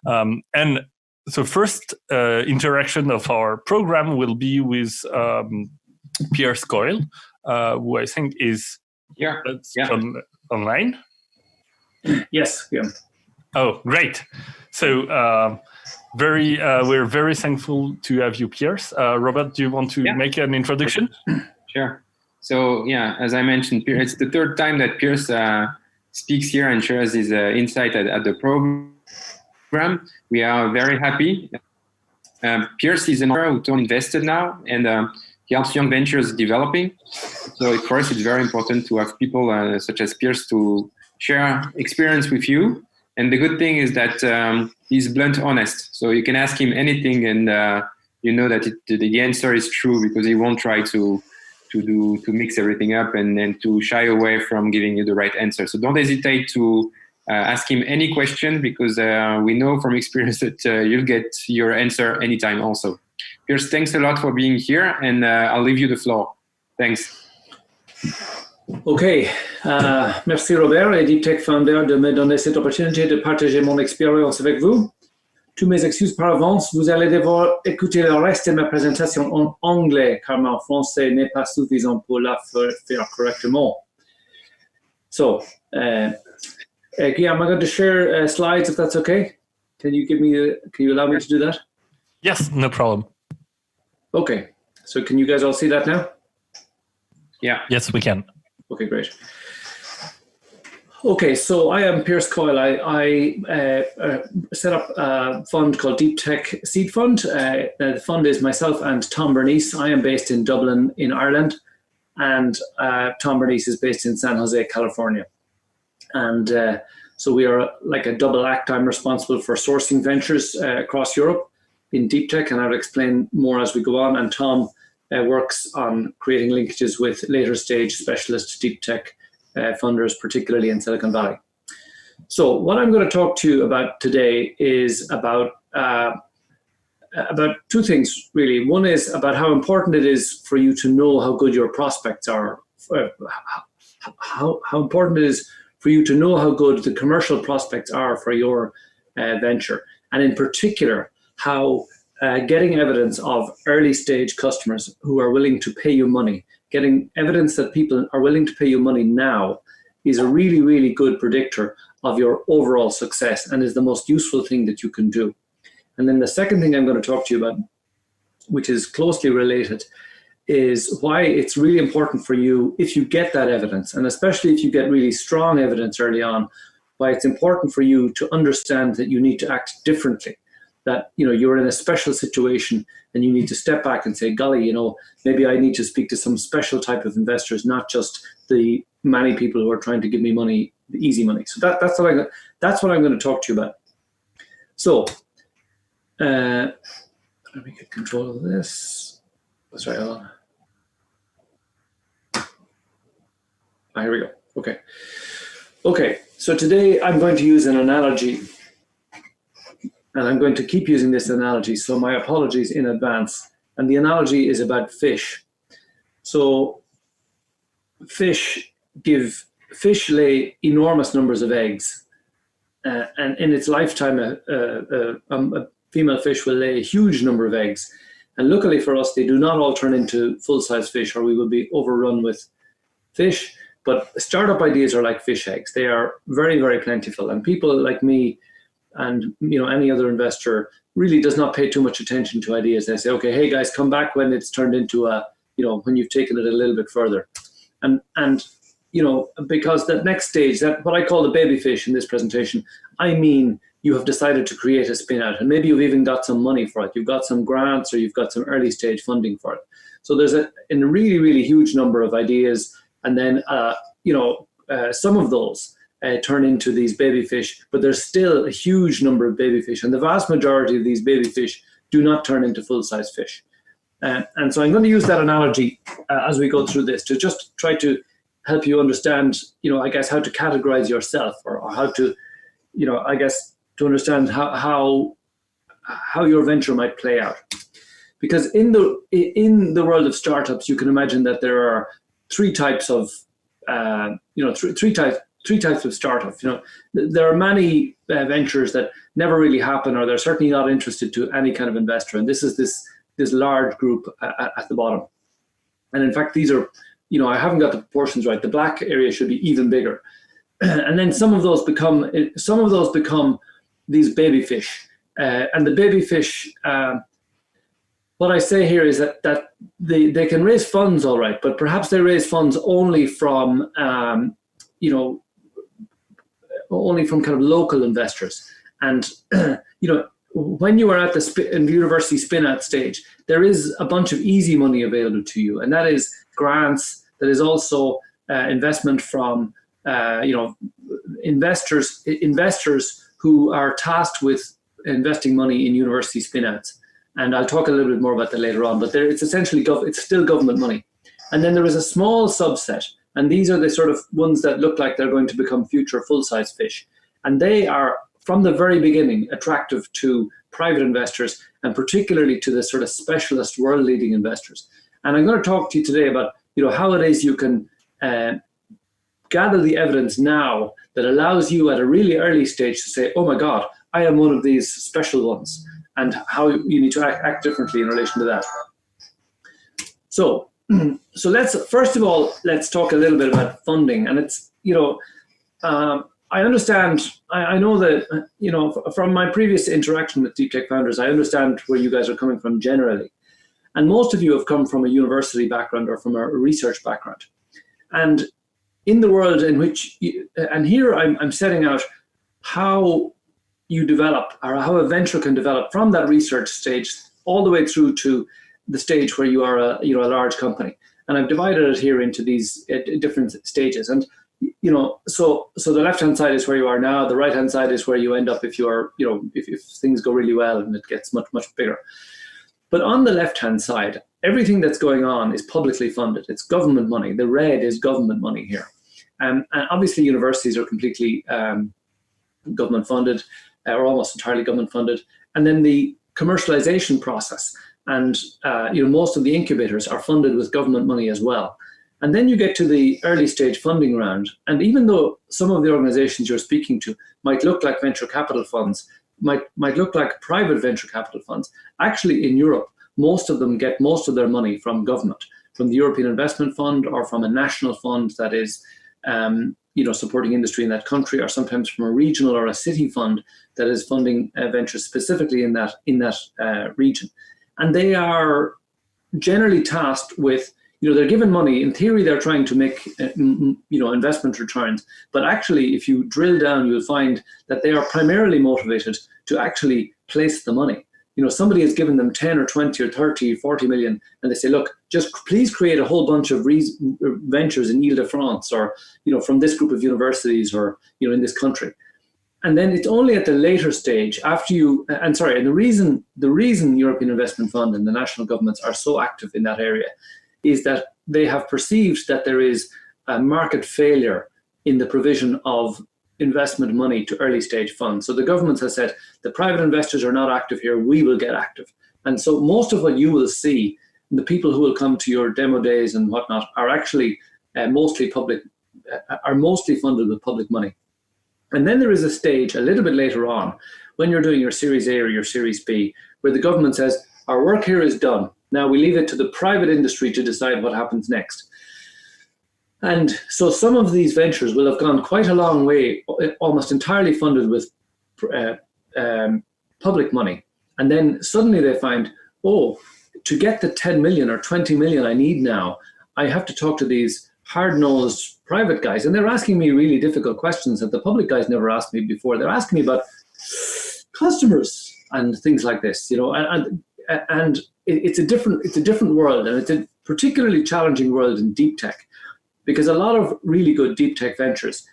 And the first interaction of our program will be with Pearse Coyle, who I think is online. Yes. Yeah. Oh, great! So we're very thankful to have you, Pearse. Robert, do you want to make an introduction? Sure. So yeah, as I mentioned, it's the third time that Pearse speaks here and shares his insight at the program. We are very happy. Pearse is an entrepreneur who turned invested now, and he helps young ventures developing. So for us, it's very important to have people such as Pearse to share experience with you. And the good thing is that he's blunt honest. So you can ask him anything, and you know that the answer is true, because he won't try to mix everything up and to shy away from giving you the right answer. So don't hesitate to ask him any question, because we know from experience that you'll get your answer anytime also. Pearse, thanks a lot for being here, and I'll leave you the floor. Thanks. OK. Merci Robert et Deeptech Founders de me donner cette opportunité de partager mon expérience avec vous. Toutes mes excuses par avance. Vous allez devoir écouter le reste de ma présentation en anglais, car mon français n'est pas suffisant pour la faire correctement. So, Guillaume, I'm going to share slides if that's okay. Can you allow me to do that? Yes, no problem. Okay. So can you guys all see that now? Yeah. Yes, we can. Okay, great. Okay, so I am Pearse Coyle. I set up a fund called Deeptech Seed Fund. The fund is myself and Tom Bernice. I am based in Dublin in Ireland, and Tom Bernice is based in San Jose, California. And so we are like a double act. I'm responsible for sourcing ventures across Europe in deep tech, and I'll explain more as we go on. And Tom works on creating linkages with later stage specialist deep tech funders, particularly in Silicon Valley. So what I'm going to talk to you about today is about two things, really. One is about how important it is for you to know how good your prospects are, how important it is for you to know how good the commercial prospects are for your venture, and in particular, how getting evidence of early stage customers who are willing to pay you money, getting evidence that people are willing to pay you money now is a really, really good predictor of your overall success and is the most useful thing that you can do. And then the second thing I'm going to talk to you about, which is closely related, is why it's really important for you, if you get that evidence, and especially if you get really strong evidence early on, why it's important for you to understand that you need to act differently. That you're in a special situation and you need to step back and say, golly, maybe I need to speak to some special type of investors, not just the many people who are trying to give me money, the easy money. So that's what I'm going to talk to you about. So let me get control of this. That's right. Hold on. Here we go. Okay. So today I'm going to use an analogy. And I'm going to keep using this analogy, so my apologies in advance. And the analogy is about fish. So fish lay enormous numbers of eggs. And in its lifetime, a female fish will lay a huge number of eggs. And luckily for us, they do not all turn into full-size fish, or we will be overrun with fish. But startup ideas are like fish eggs. They are very, very plentiful. And people like me, and any other investor, really does not pay too much attention to ideas. They say, okay, hey guys, come back when it's turned into when you've taken it a little bit further. And because that next stage, that what I call the baby fish in this presentation, I mean you have decided to create a spin out, and maybe you've even got some money for it. You've got some grants, or you've got some early stage funding for it. So there's a really, really huge number of ideas, and then some of those turn into these baby fish, but there's still a huge number of baby fish, and the vast majority of these baby fish do not turn into full-size fish. And so I'm going to use that analogy as we go through this to just try to help you understand, I guess, how to categorize yourself, or how to, I guess, to understand how your venture might play out. Because in the world of startups, you can imagine that there are three types of three types of startup. There are many ventures that never really happen, or they're certainly not interested to any kind of investor. And this is this large group at the bottom. And in fact, these are, I haven't got the proportions right. The black area should be even bigger. And then some of those become these baby fish. And the baby fish, what I say here is that they can raise funds all right, but perhaps they raise funds only from, only from kind of local investors. And, when you are at the university spin-out stage, there is a bunch of easy money available to you. And that is grants, that is also investment from, investors who are tasked with investing money in university spin-outs. And I'll talk a little bit more about that later on, but it's essentially, it's still government money. And then there is a small subset, and these are the sort of ones that look like they're going to become future full-size fish. And they are, from the very beginning, attractive to private investors, and particularly to the sort of specialist world-leading investors. And I'm going to talk to you today about, how it is you can gather the evidence now that allows you at a really early stage to say, oh my God, I am one of these special ones, and how you need to act differently in relation to that. So let's, first of all, let's talk a little bit about funding. And it's, I understand, I know that, from my previous interaction with Deeptech Founders, I understand where you guys are coming from generally. And most of you have come from a university background or from a research background. And in the world in which, and here I'm setting out how you develop, or how a venture can develop from that research stage all the way through to the stage where you are a large company. And I've divided it here into these different stages. And so the left-hand side is where you are now. The right-hand side is where you end up if you are, if things go really well and it gets much, much bigger. But on the left-hand side, everything that's going on is publicly funded. It's government money. The red is government money here. And obviously universities are completely government funded, or almost entirely government funded. And then the commercialization process and most of the incubators are funded with government money as well. And then you get to the early stage funding round. And even though some of the organizations you're speaking to might look like venture capital funds, might look like private venture capital funds, actually in Europe, most of them get most of their money from government, from the European Investment Fund or from a national fund that is supporting industry in that country, or sometimes from a regional or a city fund that is funding ventures specifically in that region. And they are generally tasked with, they're given money. In theory, they're trying to make, investment returns. But actually, if you drill down, you'll find that they are primarily motivated to actually place the money. Somebody has given them 10 or 20 or 30, 40 million, and they say, look, just please create a whole bunch of ventures in Ile-de-France, or, from this group of universities, or, in this country. And then it's only at the later stage, after and the reason European Investment Fund and the national governments are so active in that area is that they have perceived that there is a market failure in the provision of investment money to early stage funds. So the governments have said, the private investors are not active here, we will get active. And so most of what you will see, the people who will come to your demo days and whatnot, are actually mostly funded with public money. And then there is a stage a little bit later on, when you're doing your Series A or your Series B, where the government says, our work here is done. Now we leave it to the private industry to decide what happens next. And so some of these ventures will have gone quite a long way, almost entirely funded with public money. And then suddenly they find, oh, to get the 10 million or 20 million I need now, I have to talk to these hard-nosed private guys. And they're asking me really difficult questions that the public guys never asked me before. They're asking me about customers and things like this, and it's a different world, and it's a particularly challenging world in deep tech, because a lot of really good deep tech ventures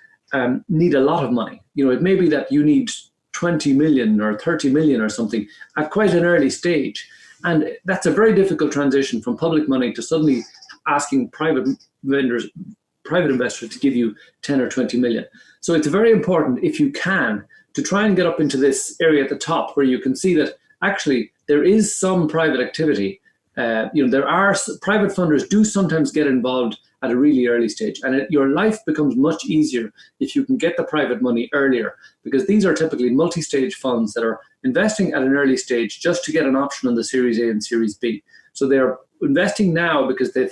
need a lot of money. It may be that you need 20 million or 30 million or something at quite an early stage. And that's a very difficult transition from public money to suddenly asking private investors to give you 10 or 20 million. So it's very important, if you can, to try and get up into this area at the top where you can see that actually there is some private activity. There are private funders do sometimes get involved at a really early stage. And your life becomes much easier if you can get the private money earlier, because these are typically multi-stage funds that are investing at an early stage just to get an option on the Series A and Series B. So they're investing now because they're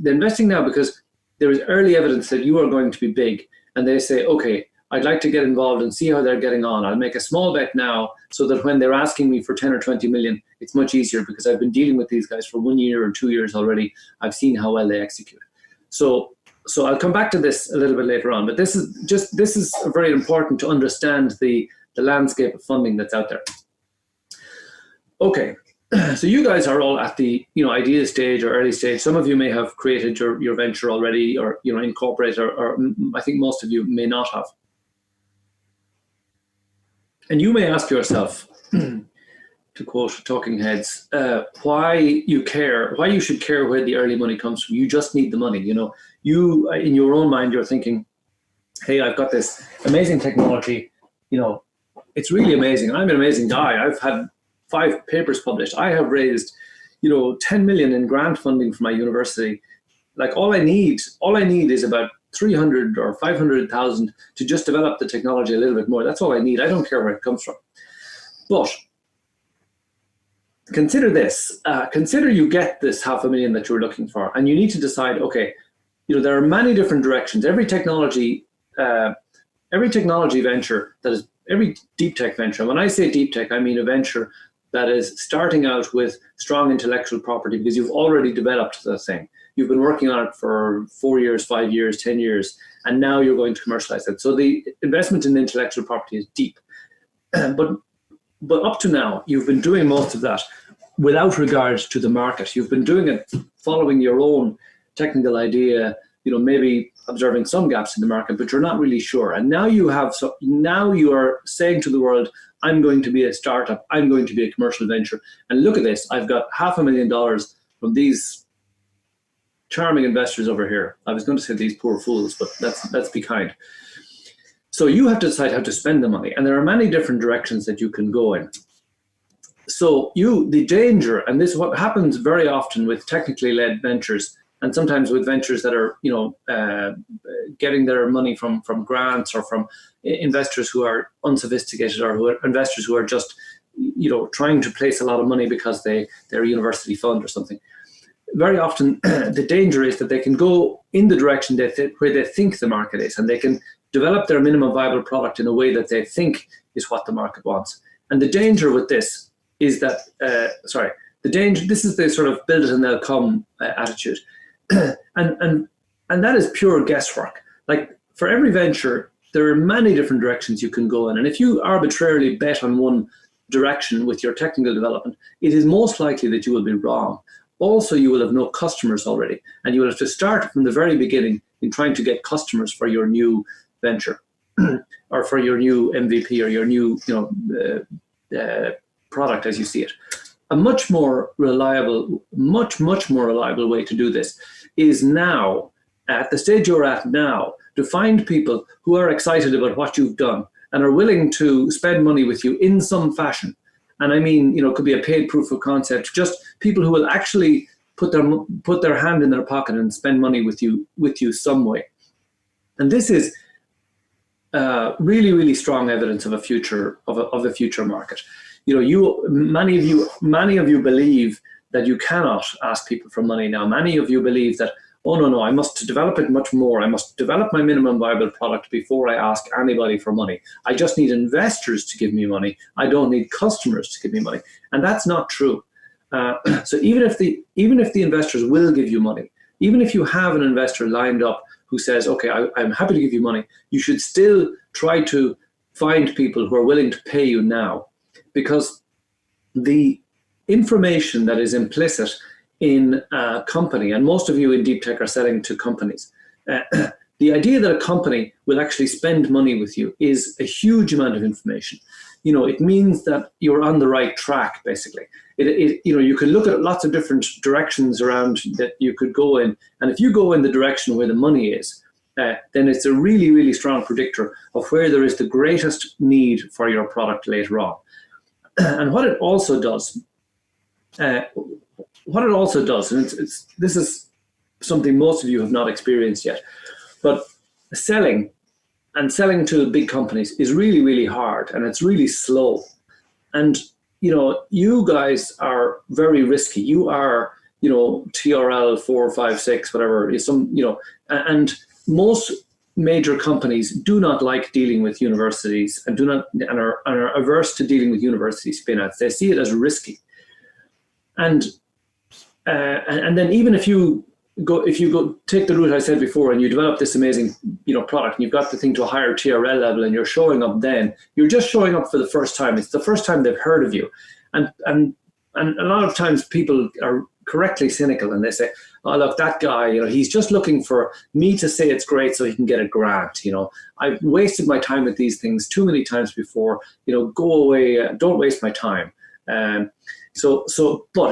investing now because there is early evidence that you are going to be big. And they say, okay, I'd like to get involved and see how they're getting on. I'll make a small bet now so that when they're asking me for 10 or 20 million, it's much easier because I've been dealing with these guys for 1 year or 2 years already. I've seen how well they execute. So I'll come back to this a little bit later on, but this is very important to understand the landscape of funding that's out there. Okay, so you guys are all at the idea stage or early stage. Some of you may have created your venture already, or incorporated, or I think most of you may not have. And you may ask yourself, to quote Talking Heads, why you should care where the early money comes from. You just need the money. You in your own mind, you're thinking, hey, I've got this amazing technology. It's really amazing. I'm an amazing guy. I've had 5 papers published. I have raised, 10 million in grant funding for my university. Like all I need is about 300 or 500,000 to just develop the technology a little bit more. That's all I need. I don't care where it comes from. But consider this. Consider you get this 500,000 that you're looking for, and you need to decide, okay, there are many different directions. Every technology venture that is, every deep tech venture, and when I say deep tech, I mean a venture that is starting out with strong intellectual property because you've already developed the thing. You've been working on it for 4 years, 5 years, 10 years, and now you're going to commercialize it. So the investment in intellectual property is deep. But up to now, you've been doing most of that without regard to the market. You've been doing it following your own technical idea, maybe observing some gaps in the market, but you're not really sure. And now you are saying to the world, I'm going to be a startup. I'm going to be a commercial venture. And look at this. I've got $500,000 from these charming investors over here. I was going to say these poor fools, but let's be kind. So you have to decide how to spend the money. And there are many different directions that you can go in. So the danger, and this is what happens very often with technically led ventures, and sometimes with ventures that are, getting their money from grants or from investors who are unsophisticated, or who are investors who are just, trying to place a lot of money because they're a university fund or something. Very often, the danger is that they can go in the direction where they think the market is, and they can develop their minimum viable product in a way that they think is what the market wants. And the danger with this is that, this is the sort of build it and they'll come attitude. And that is pure guesswork. Like for every venture, there are many different directions you can go in. And if you arbitrarily bet on one direction with your technical development, it is most likely that you will be wrong. Also, you will have no customers already, and you will have to start from the very beginning in trying to get customers for your new venture or for your new MVP or your new product as you see it. A much more reliable way to do this is now, at the stage you're at now, to find people who are excited about what you've done and are willing to spend money with you in some fashion. And I mean, it could be a paid proof of concept, just people who will actually put their hand in their pocket and spend money with you some way. And this is really, really strong evidence of a future market. Many of you believe that you cannot ask people for money now. Many of you believe that, oh no, I must develop it much more. I must develop my minimum viable product before I ask anybody for money. I just need investors to give me money. I don't need customers to give me money. And that's not true. So even if the investors will give you money, even if you have an investor lined up who says, okay, I'm happy to give you money, you should still try to find people who are willing to pay you now, because the information that is implicit in a company, and most of you in deep tech are selling to companies, the idea that a company will actually spend money with you is a huge amount of information. It means that you're on the right track, basically. You can look at lots of different directions around that you could go in, and if you go in the direction where the money is, then it's a really, really strong predictor of where there is the greatest need for your product later on. And what it also does, and this is something most of you have not experienced yet. But selling to big companies is really, really hard, and it's really slow. And, you know, you guys are very risky. You are, you know, TRL 4, 5, 6, whatever is some, you know, and most major companies do not like dealing with universities and are averse to dealing with university spin-outs. They see it as risky. And then even if you go take the route I said before, and you develop this amazing, you know, product, and you've got the thing to a higher TRL level, and you're showing up, then you're just showing up for the first time. It's the first time they've heard of you, and a lot of times people are correctly cynical, and they say, oh, look, that guy, you know, he's just looking for me to say it's great so he can get a grant. You know, I've wasted my time with these things too many times before. You know, go away, don't waste my time. But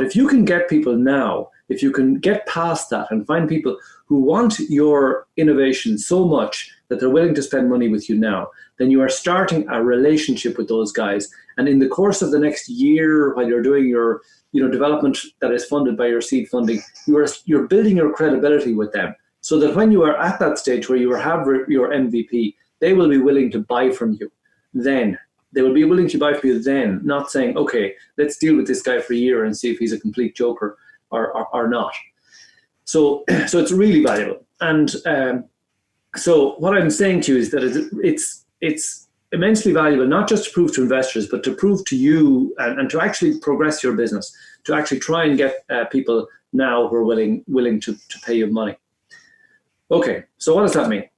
if you can get people now, if you can get past that and find people who want your innovation so much that they're willing to spend money with you now, then you are starting a relationship with those guys. And in the course of the next year, while you're doing your, you know, development that is funded by your seed funding, you're building your credibility with them, so that when you are at that stage where you have your MVP, they will be willing to buy from you. Then they will be willing to buy from you. Then, not saying, okay, let's deal with this guy for a year and see if he's a complete joker or not. So it's really valuable. And so what I'm saying to you is that it's immensely valuable, not just to prove to investors, but to prove to you and to actually progress your business, to actually try and get people now who are willing to pay you money. Okay, so what does that mean?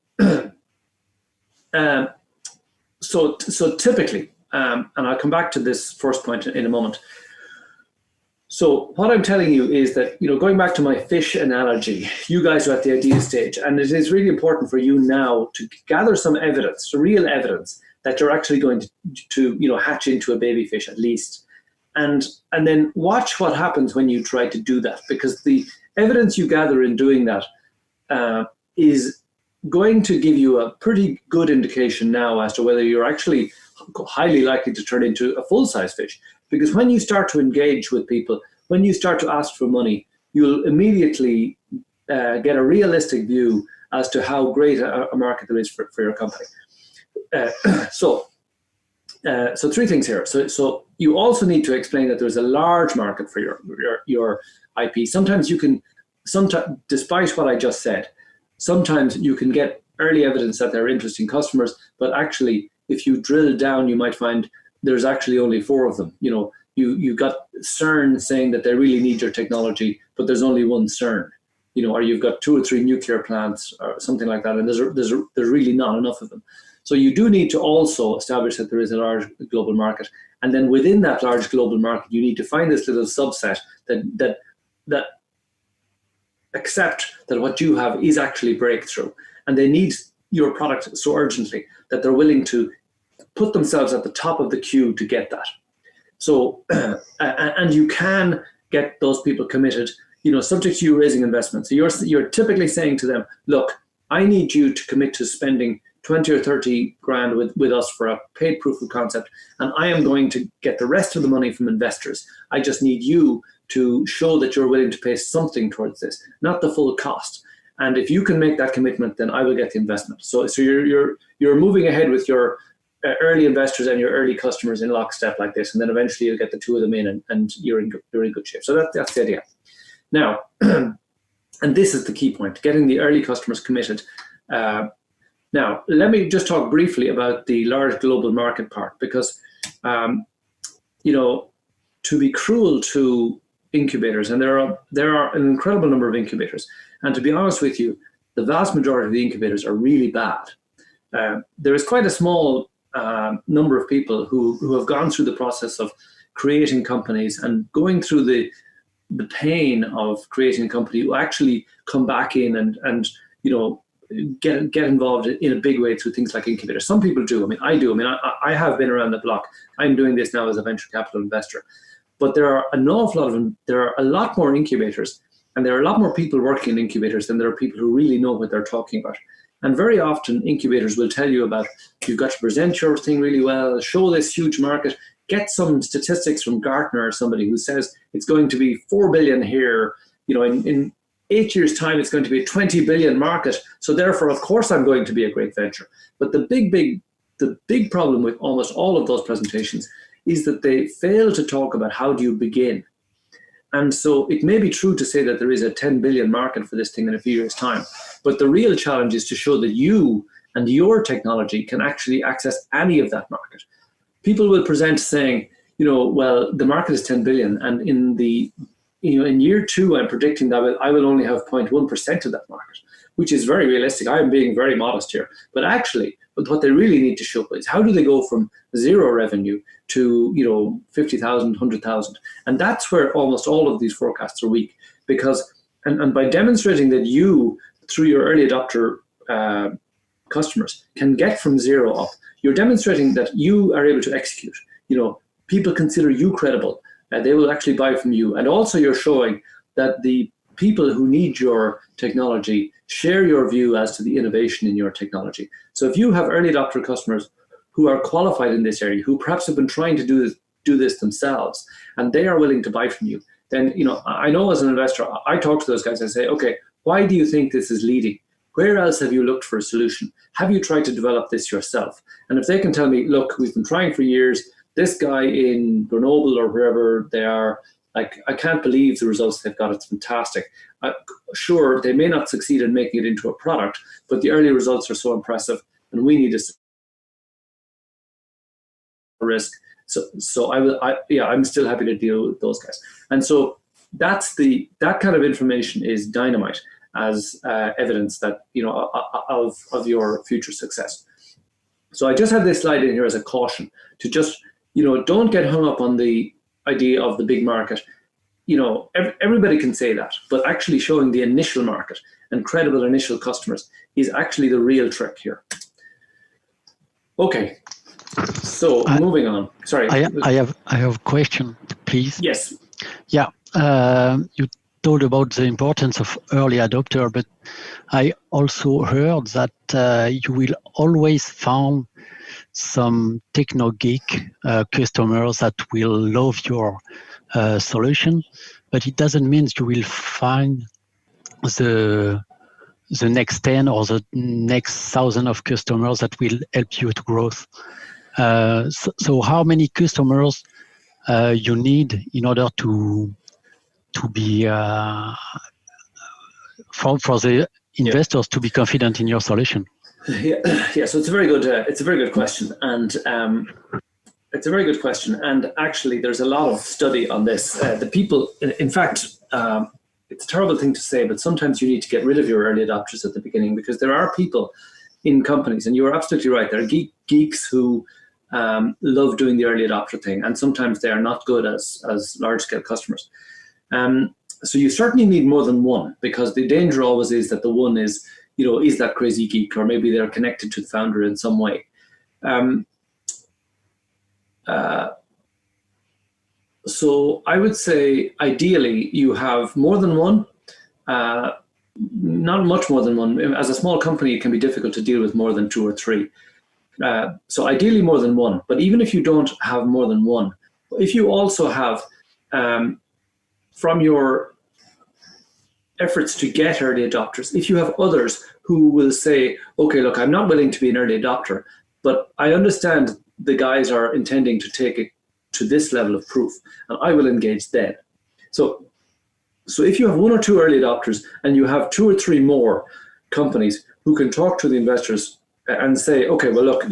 So typically, and I'll come back to this first point in a moment. So what I'm telling you is that, you know, going back to my fish analogy, you guys are at the idea stage, and it is really important for you now to gather some evidence, real evidence, that you're actually going to you know, hatch into a baby fish at least. And then watch what happens when you try to do that, because the evidence you gather in doing that is going to give you a pretty good indication now as to whether you're actually highly likely to turn into a full-size fish. Because when you start to engage with people, when you start to ask for money, you'll immediately get a realistic view as to how great a market there is for your company. So three things here. So you also need to explain that there's a large market for your IP. Sometimes you can, despite what I just said, sometimes you can get early evidence that they're interesting customers, but actually, if you drill down, you might find there's actually only 4 of them. You know, you got CERN saying that they really need your technology, but there's only one CERN. You know, or you've got 2 or 3 nuclear plants or something like that, and there's really not enough of them. So you do need to also establish that there is a large global market, and then within that large global market, you need to find this little subset that accept that what you have is actually breakthrough, and they need your product so urgently that they're willing to put themselves at the top of the queue to get that. So, and you can get those people committed, you know, subject to you raising investment. So you're typically saying to them, look, I need you to commit to spending 20 or 30 grand with us for a paid proof of concept, and I am going to get the rest of the money from investors. I just need you to show that you're willing to pay something towards this, not the full cost. And if you can make that commitment, then I will get the investment. So you're moving ahead with your early investors and your early customers in lockstep like this, and then eventually you'll get the 2 of them in, and you're in good shape. So that's the idea. Now, and this is the key point: getting the early customers committed. Now, let me just talk briefly about the large global market part, because you know, to be cruel to incubators, and there are an incredible number of incubators, and to be honest with you, the vast majority of the incubators are really bad. There is quite a small number of people who have gone through the process of creating companies and going through the pain of creating a company, who actually come back in and you know, get involved in a big way through things like incubators. Some people do. I mean, I do. I mean, I have been around the block. I'm doing this now as a venture capital investor. But there are an awful lot of them. There are a lot more incubators, and there are a lot more people working in incubators than there are people who really know what they're talking about. And very often incubators will tell you about, you've got to present your thing really well, show this huge market, get some statistics from Gartner or somebody who says it's going to be 4 billion here, you know, in 8 years' time, it's going to be a 20 billion market. So therefore, of course, I'm going to be a great venture. But the big problem with almost all of those presentations is that they fail to talk about how do you begin. And so it may be true to say that there is a 10 billion market for this thing in a few years' time. But the real challenge is to show that you and your technology can actually access any of that market. People will present saying, well, the market is 10 billion, and in year 2, I'm predicting that I will only have 0.1% of that market, which is very realistic. I am being very modest here. But actually, what they really need to show is how do they go from zero revenue to 50,000, 100,000, and that's where almost all of these forecasts are weak. Because and by demonstrating that you, through your early adopter customers, can get from zero up, you're demonstrating that you are able to execute. People consider you credible. They will actually buy from you. And also you're showing that the people who need your technology share your view as to the innovation in your technology. So if you have early adopter customers who are qualified in this area, who perhaps have been trying to do this themselves, and they are willing to buy from you, then I know as an investor, I talk to those guys, I say, okay, why do you think this is leading? Where else have you looked for a solution? Have you tried to develop this yourself? And if they can tell me, look, we've been trying for years, this guy in Grenoble or wherever they are, like, I can't believe the results they've got. It's fantastic. Sure, they may not succeed in making it into a product, but the early results are so impressive, and we need to risk. So I'm still happy to deal with those guys. And so that kind of information is dynamite as evidence that of your future success. So I just have this slide in here as a caution to just don't get hung up on the idea of the big market. Everybody can say that, but actually showing the initial market and credible initial customers is actually the real trick here. Okay, so moving on. Sorry, I have a question, please. Yes. Yeah, you told about the importance of early adopter, but I also heard that you will always find some techno geek customers that will love your solution, but it doesn't mean you will find the next 10 or the next 1,000 of customers that will help you to grow. So how many customers you need in order to be for the investors to be confident in your solution? Yeah. So it's a very good question, and it's a very good question. And actually, there's a lot of study on this. The people, in fact, it's a terrible thing to say, but sometimes you need to get rid of your early adopters at the beginning, because there are people in companies, and you are absolutely right. There are geeks who love doing the early adopter thing, and sometimes they are not good as large scale customers. So you certainly need more than one, because the danger always is that the one is that crazy geek, or maybe they're connected to the founder in some way. So I would say ideally you have more than one, not much more than one. As a small company, it can be difficult to deal with more than 2 or 3. So ideally more than one, but even if you don't have more than one, if you also have, from your efforts to get early adopters, if you have others who will say, okay, look, I'm not willing to be an early adopter, but I understand the guys are intending to take it to this level of proof, and I will engage then. So if you have 1 or 2 early adopters, and you have 2 or 3 more companies who can talk to the investors and say, okay, well, look,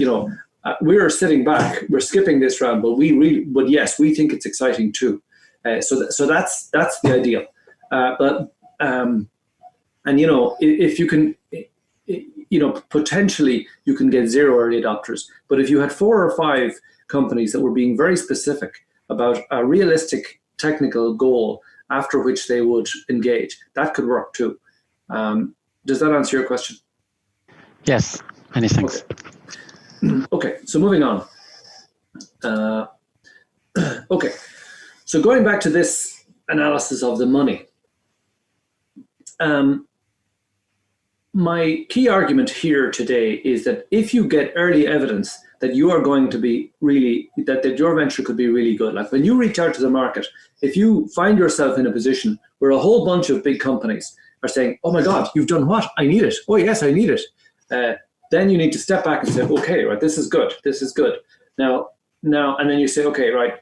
we're sitting back, we're skipping this round, but yes, we think it's exciting too. So that's the ideal. If you can, potentially you can get 0 early adopters. But if you had 4 or 5 companies that were being very specific about a realistic technical goal after which they would engage, that could work too. Does that answer your question? Yes, many thanks. Okay, so moving on. Okay, so going back to this analysis of the money. My key argument here today is that if you get early evidence that you are going to be that your venture could be really good, like when you reach out to the market, if you find yourself in a position where a whole bunch of big companies are saying, oh my God, you've done what? I need it. Oh yes, I need it. Then you need to step back and say, okay, right, this is good. This is good. Now, and then you say, okay, right.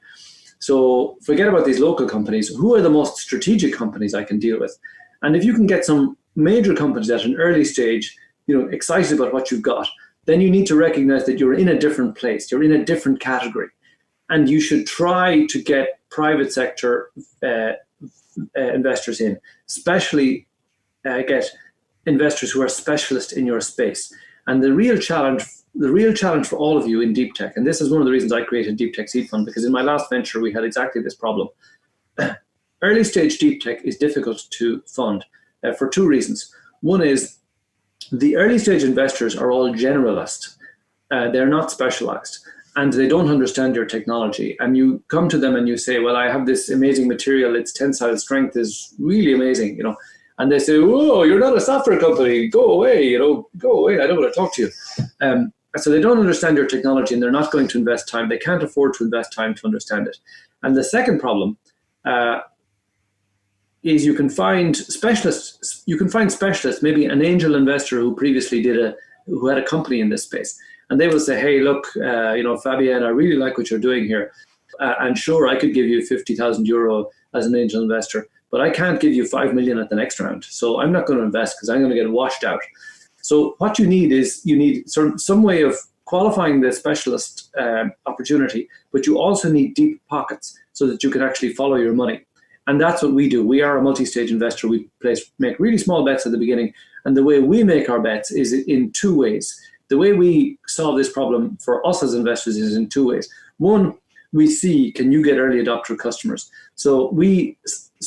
So forget about these local companies. Who are the most strategic companies I can deal with? And if you can get some major companies at an early stage, excited about what you've got, then you need to recognize that you're in a different place. You're in a different category. And you should try to get private sector investors in, especially get investors who are specialists in your space. And the real challenge for all of you in deep tech, and this is one of the reasons I created Deeptech Seed Fund, because in my last venture, we had exactly this problem. Early stage deep tech is difficult to fund for two reasons. One is the early stage investors are all generalists. They're not specialized, and they don't understand your technology. And you come to them and you say, well, I have this amazing material. Its tensile strength is really amazing, And they say, whoa, you're not a software company. Go away, go away. I don't want to talk to you. So they don't understand your technology, and they're not going to invest time. They can't afford to invest time to understand it. And the second problem is you can find specialists. You can find specialists, maybe an angel investor who previously who had a company in this space, and they will say, hey, look, Fabienne, I really like what you're doing here, and sure, I could give you 50,000 euro as an angel investor, but I can't give you 5 million at the next round. So I'm not going to invest because I'm going to get washed out. So what you need is some way of qualifying the specialist opportunity, but you also need deep pockets so that you can actually follow your money. And that's what we do. We are a multi-stage investor. We make really small bets at the beginning. And the way we make our bets is in two ways. The way we solve this problem for us as investors is in two ways. One, we see, can you get early adopter customers? So we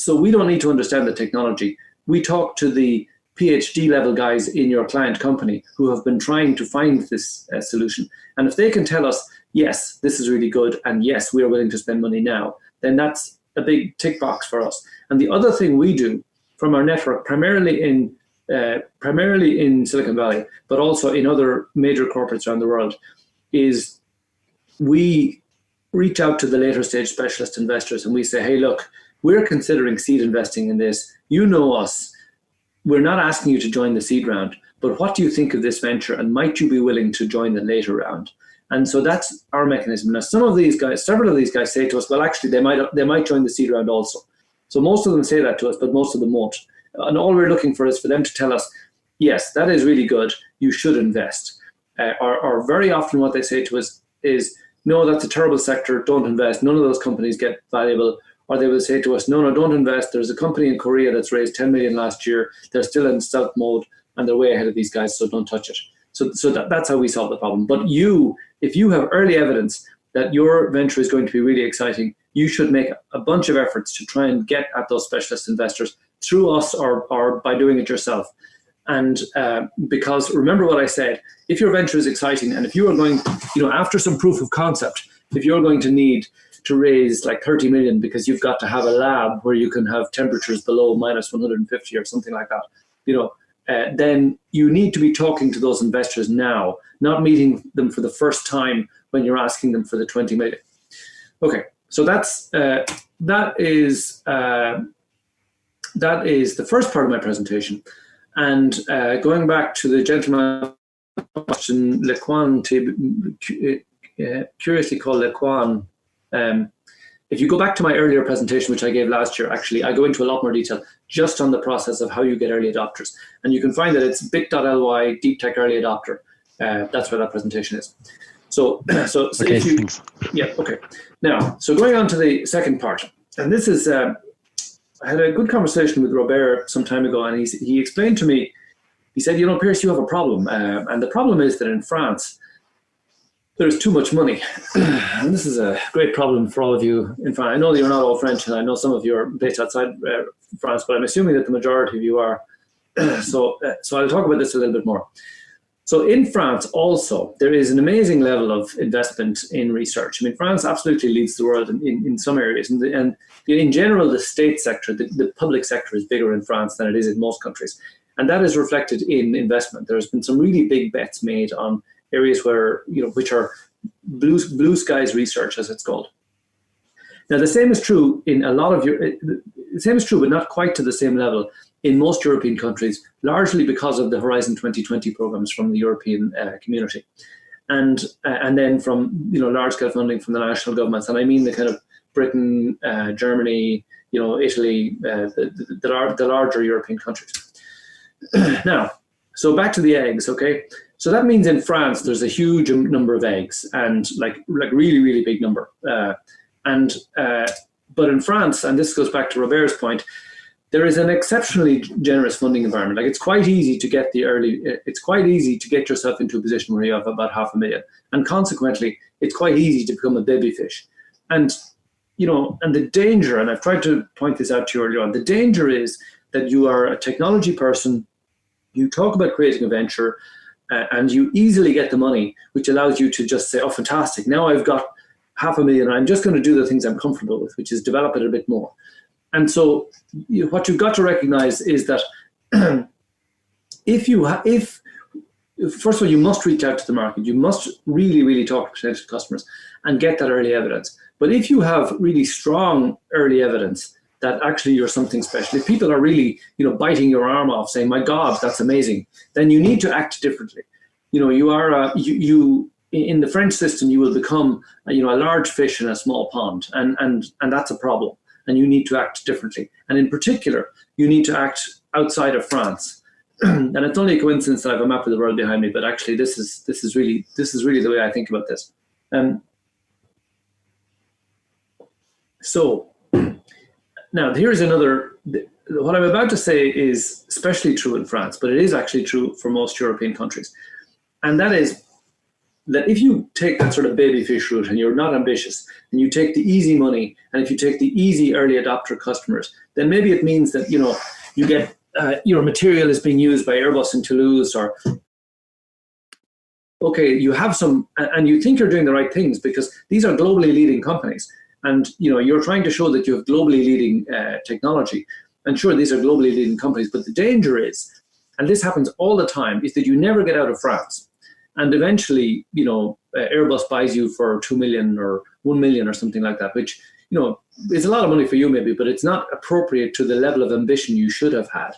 don't need to understand the technology. We talk to the PhD level guys in your client company who have been trying to find this solution. And if they can tell us, yes, this is really good, and yes, we are willing to spend money now, then that's a big tick box for us. And the other thing we do from our network, primarily in Silicon Valley, but also in other major corporates around the world, is we reach out to the later stage specialist investors and we say, hey, look, we're considering seed investing in this. You know us. We're not asking you to join the seed round, but what do you think of this venture, and might you be willing to join the later round? And so that's our mechanism. Now, several of these guys say to us, well, actually, they might join the seed round also. So most of them say that to us, but most of them won't. And all we're looking for is for them to tell us, yes, that is really good. You should invest. Or very often what they say to us is, no, that's a terrible sector. Don't invest. None of those companies get valuable. Or they will say to us, no, don't invest. There's a company in Korea that's raised 10 million last year. They're still in stealth mode and they're way ahead of these guys, so don't touch it. So that's how we solve the problem. But if you have early evidence that your venture is going to be really exciting, you should make a bunch of efforts to try and get at those specialist investors through us or by doing it yourself. And because remember what I said, if your venture is exciting and if you are going, after some proof of concept, if you're going to need to raise like 30 million because you've got to have a lab where you can have temperatures below minus 150 or something like that, then you need to be talking to those investors now, not meeting them for the first time when you're asking them for the 20 million. Okay, so that is the first part of my presentation. And going back to the gentleman question, Lequan, curiously called Lequan, if you go back to my earlier presentation, which I gave last year, actually, I go into a lot more detail just on the process of how you get early adopters. And you can find that it's bit.ly Deeptech early adopter. That's where that presentation is. So okay, if you, thanks. Yeah, okay. Now, so going on to the second part, and this is, I had a good conversation with Robert some time ago, and he explained to me, he said, Pearse, you have a problem. And the problem is that in France, there's too much money. And this is a great problem for all of you in France. I know that you're not all French, and I know some of you are based outside France, but I'm assuming that the majority of you are. So I'll talk about this a little bit more. So in France also, there is an amazing level of investment in research. I mean, France absolutely leads the world in some areas. And in general, the state sector, the public sector is bigger in France than it is in most countries. And that is reflected in investment. There's been some really big bets made on areas where, which are blue skies research, as it's called. Now, the same is true in a lot of the same is true, but not quite to the same level in most European countries, largely because of the Horizon 2020 programs from the European community. And then from large-scale funding from the national governments, and I mean the kind of Britain, Germany, Italy, the larger European countries. Now, so back to the eggs, okay? So that means in France there's a huge number of eggs, and like really, really big number. But in France, and this goes back to Robert's point, there is an exceptionally generous funding environment. Like it's quite easy to get yourself into a position where you have about $500,000, and consequently, it's quite easy to become a baby fish. And and the danger, and I've tried to point this out to you earlier on, the danger is that you are a technology person, you talk about creating a venture, and you easily get the money, which allows you to just say, oh, fantastic, now I've got $500,000, I'm just going to do the things I'm comfortable with, which is develop it a bit more. And so what you've got to recognize is that first of all, you must reach out to the market. You must really, really talk to potential customers and get that early evidence. But if you have really strong early evidence that actually you're something special, if people are really, biting your arm off saying, my God, that's amazing, then you need to act differently. You are, in the French system, you will become, a large fish in a small pond, and that's a problem. And you need to act differently. And in particular, you need to act outside of France. And it's only a coincidence that I have a map of the world behind me, but actually this is really the way I think about this. So now here's another, what I'm about to say is especially true in France, but it is actually true for most European countries. And that is that if you take that sort of baby fish route and you're not ambitious, and you take the easy money, and if you take the easy early adopter customers, then maybe it means that, you get, your material is being used by Airbus in Toulouse, or, okay, you have some, and you think you're doing the right things because these are globally leading companies. And, you're trying to show that you have globally leading technology. And sure, these are globally leading companies, but the danger is, and this happens all the time, is that you never get out of France. And eventually, Airbus buys you for 2 million or 1 million or something like that, which, is a lot of money for you maybe, but it's not appropriate to the level of ambition you should have had.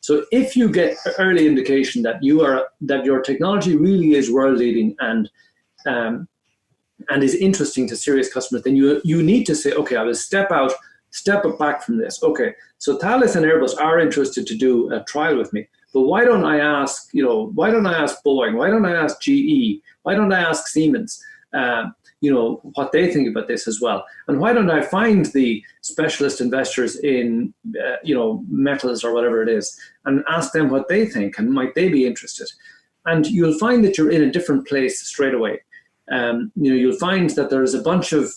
So if you get early indication that your technology really is world leading and is interesting to serious customers, then you need to say, okay, I will step back from this. Okay, so Thales and Airbus are interested to do a trial with me. But why don't I ask, why don't I ask Boeing? Why don't I ask GE? Why don't I ask Siemens, what they think about this as well? And why don't I find the specialist investors in, metals or whatever it is, and ask them what they think, and might they be interested? And you'll find that you're in a different place straight away. You'll find that there's a bunch of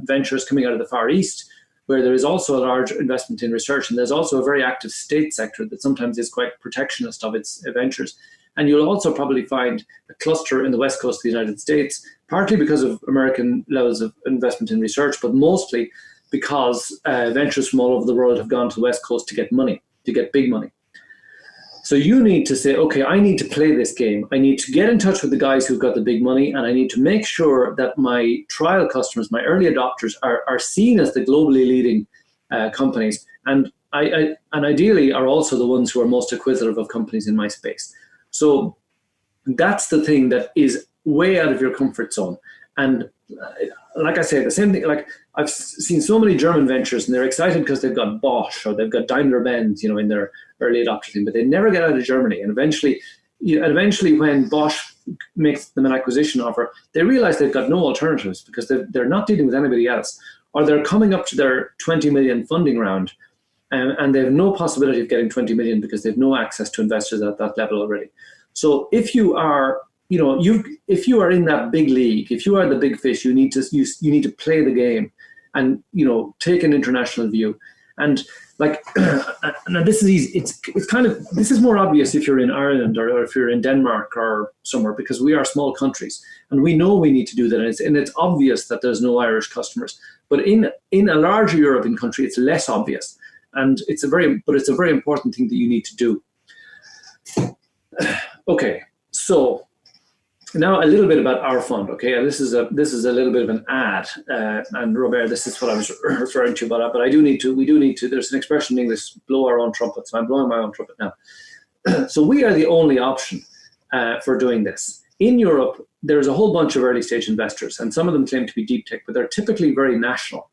ventures coming out of the Far East, where there is also a large investment in research, and there's also a very active state sector that sometimes is quite protectionist of its ventures. And you'll also probably find a cluster in the West Coast of the United States, partly because of American levels of investment in research, but mostly because ventures from all over the world have gone to the West Coast to get money, to get big money. So you need to say, okay, I need to play this game. I need to get in touch with the guys who've got the big money, and I need to make sure that my trial customers, my early adopters, are seen as the globally leading companies, and ideally are also the ones who are most acquisitive of companies in my space. So that's the thing that is way out of your comfort zone. And like I say, the same thing, like I've seen so many German ventures and they're excited because they've got Bosch or they've got Daimler-Benz, in their early adopter team, but they never get out of Germany. And eventually when Bosch makes them an acquisition offer, they realize they've got no alternatives because they're not dealing with anybody else, or they're coming up to their 20 million funding round, and they have no possibility of getting 20 million because they have no access to investors at that level already. So if you are, if you are in that big league, if you are the big fish, you need to play the game, and take an international view. And like, and this is easy. This is more obvious if you're in Ireland or if you're in Denmark or somewhere, because we are small countries and we know we need to do that. And it's obvious that there's no Irish customers. But in a larger European country, it's less obvious, and it's a very important thing that you need to do. Okay, so now a little bit about our fund, okay? And this is a little bit of an ad, and Robert, this is what I was referring to, but we do need to, there's an expression in English, blow our own trumpet, so I'm blowing my own trumpet now. So we are the only option for doing this. In Europe, there's a whole bunch of early stage investors, and some of them claim to be deep tech, but they're typically very national,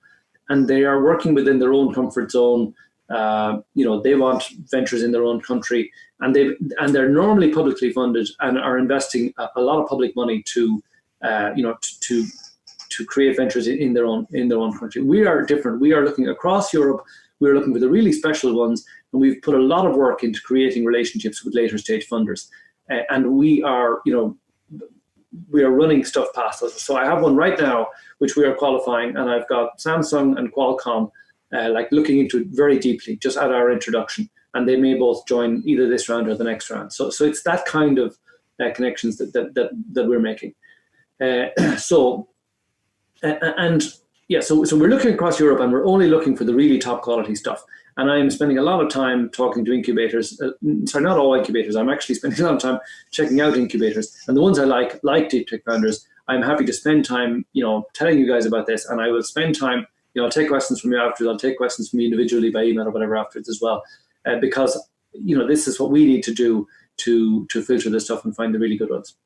and they are working within their own comfort zone. They want ventures in their own country, and they're normally publicly funded and are investing a lot of public money to create ventures in their own country. We are different. We are looking across Europe. We are looking for the really special ones, and we've put a lot of work into creating relationships with later stage funders, and we are running stuff past us. So I have one right now which we are qualifying, and I've got Samsung and Qualcomm looking into it very deeply just at our introduction, and they may both join either this round or the next round. So it's that kind of connections that we're making. So we're looking across Europe, and we're only looking for the really top quality stuff. And I'm spending a lot of time talking to incubators. Sorry, not all incubators. I'm actually spending a lot of time checking out incubators, and the ones I like Deeptech Founders. I'm happy to spend time, telling you guys about this, and I will spend time. I'll take questions from you afterwards. I'll take questions from you individually by email or whatever afterwards as well, because this is what we need to do to filter this stuff and find the really good ones.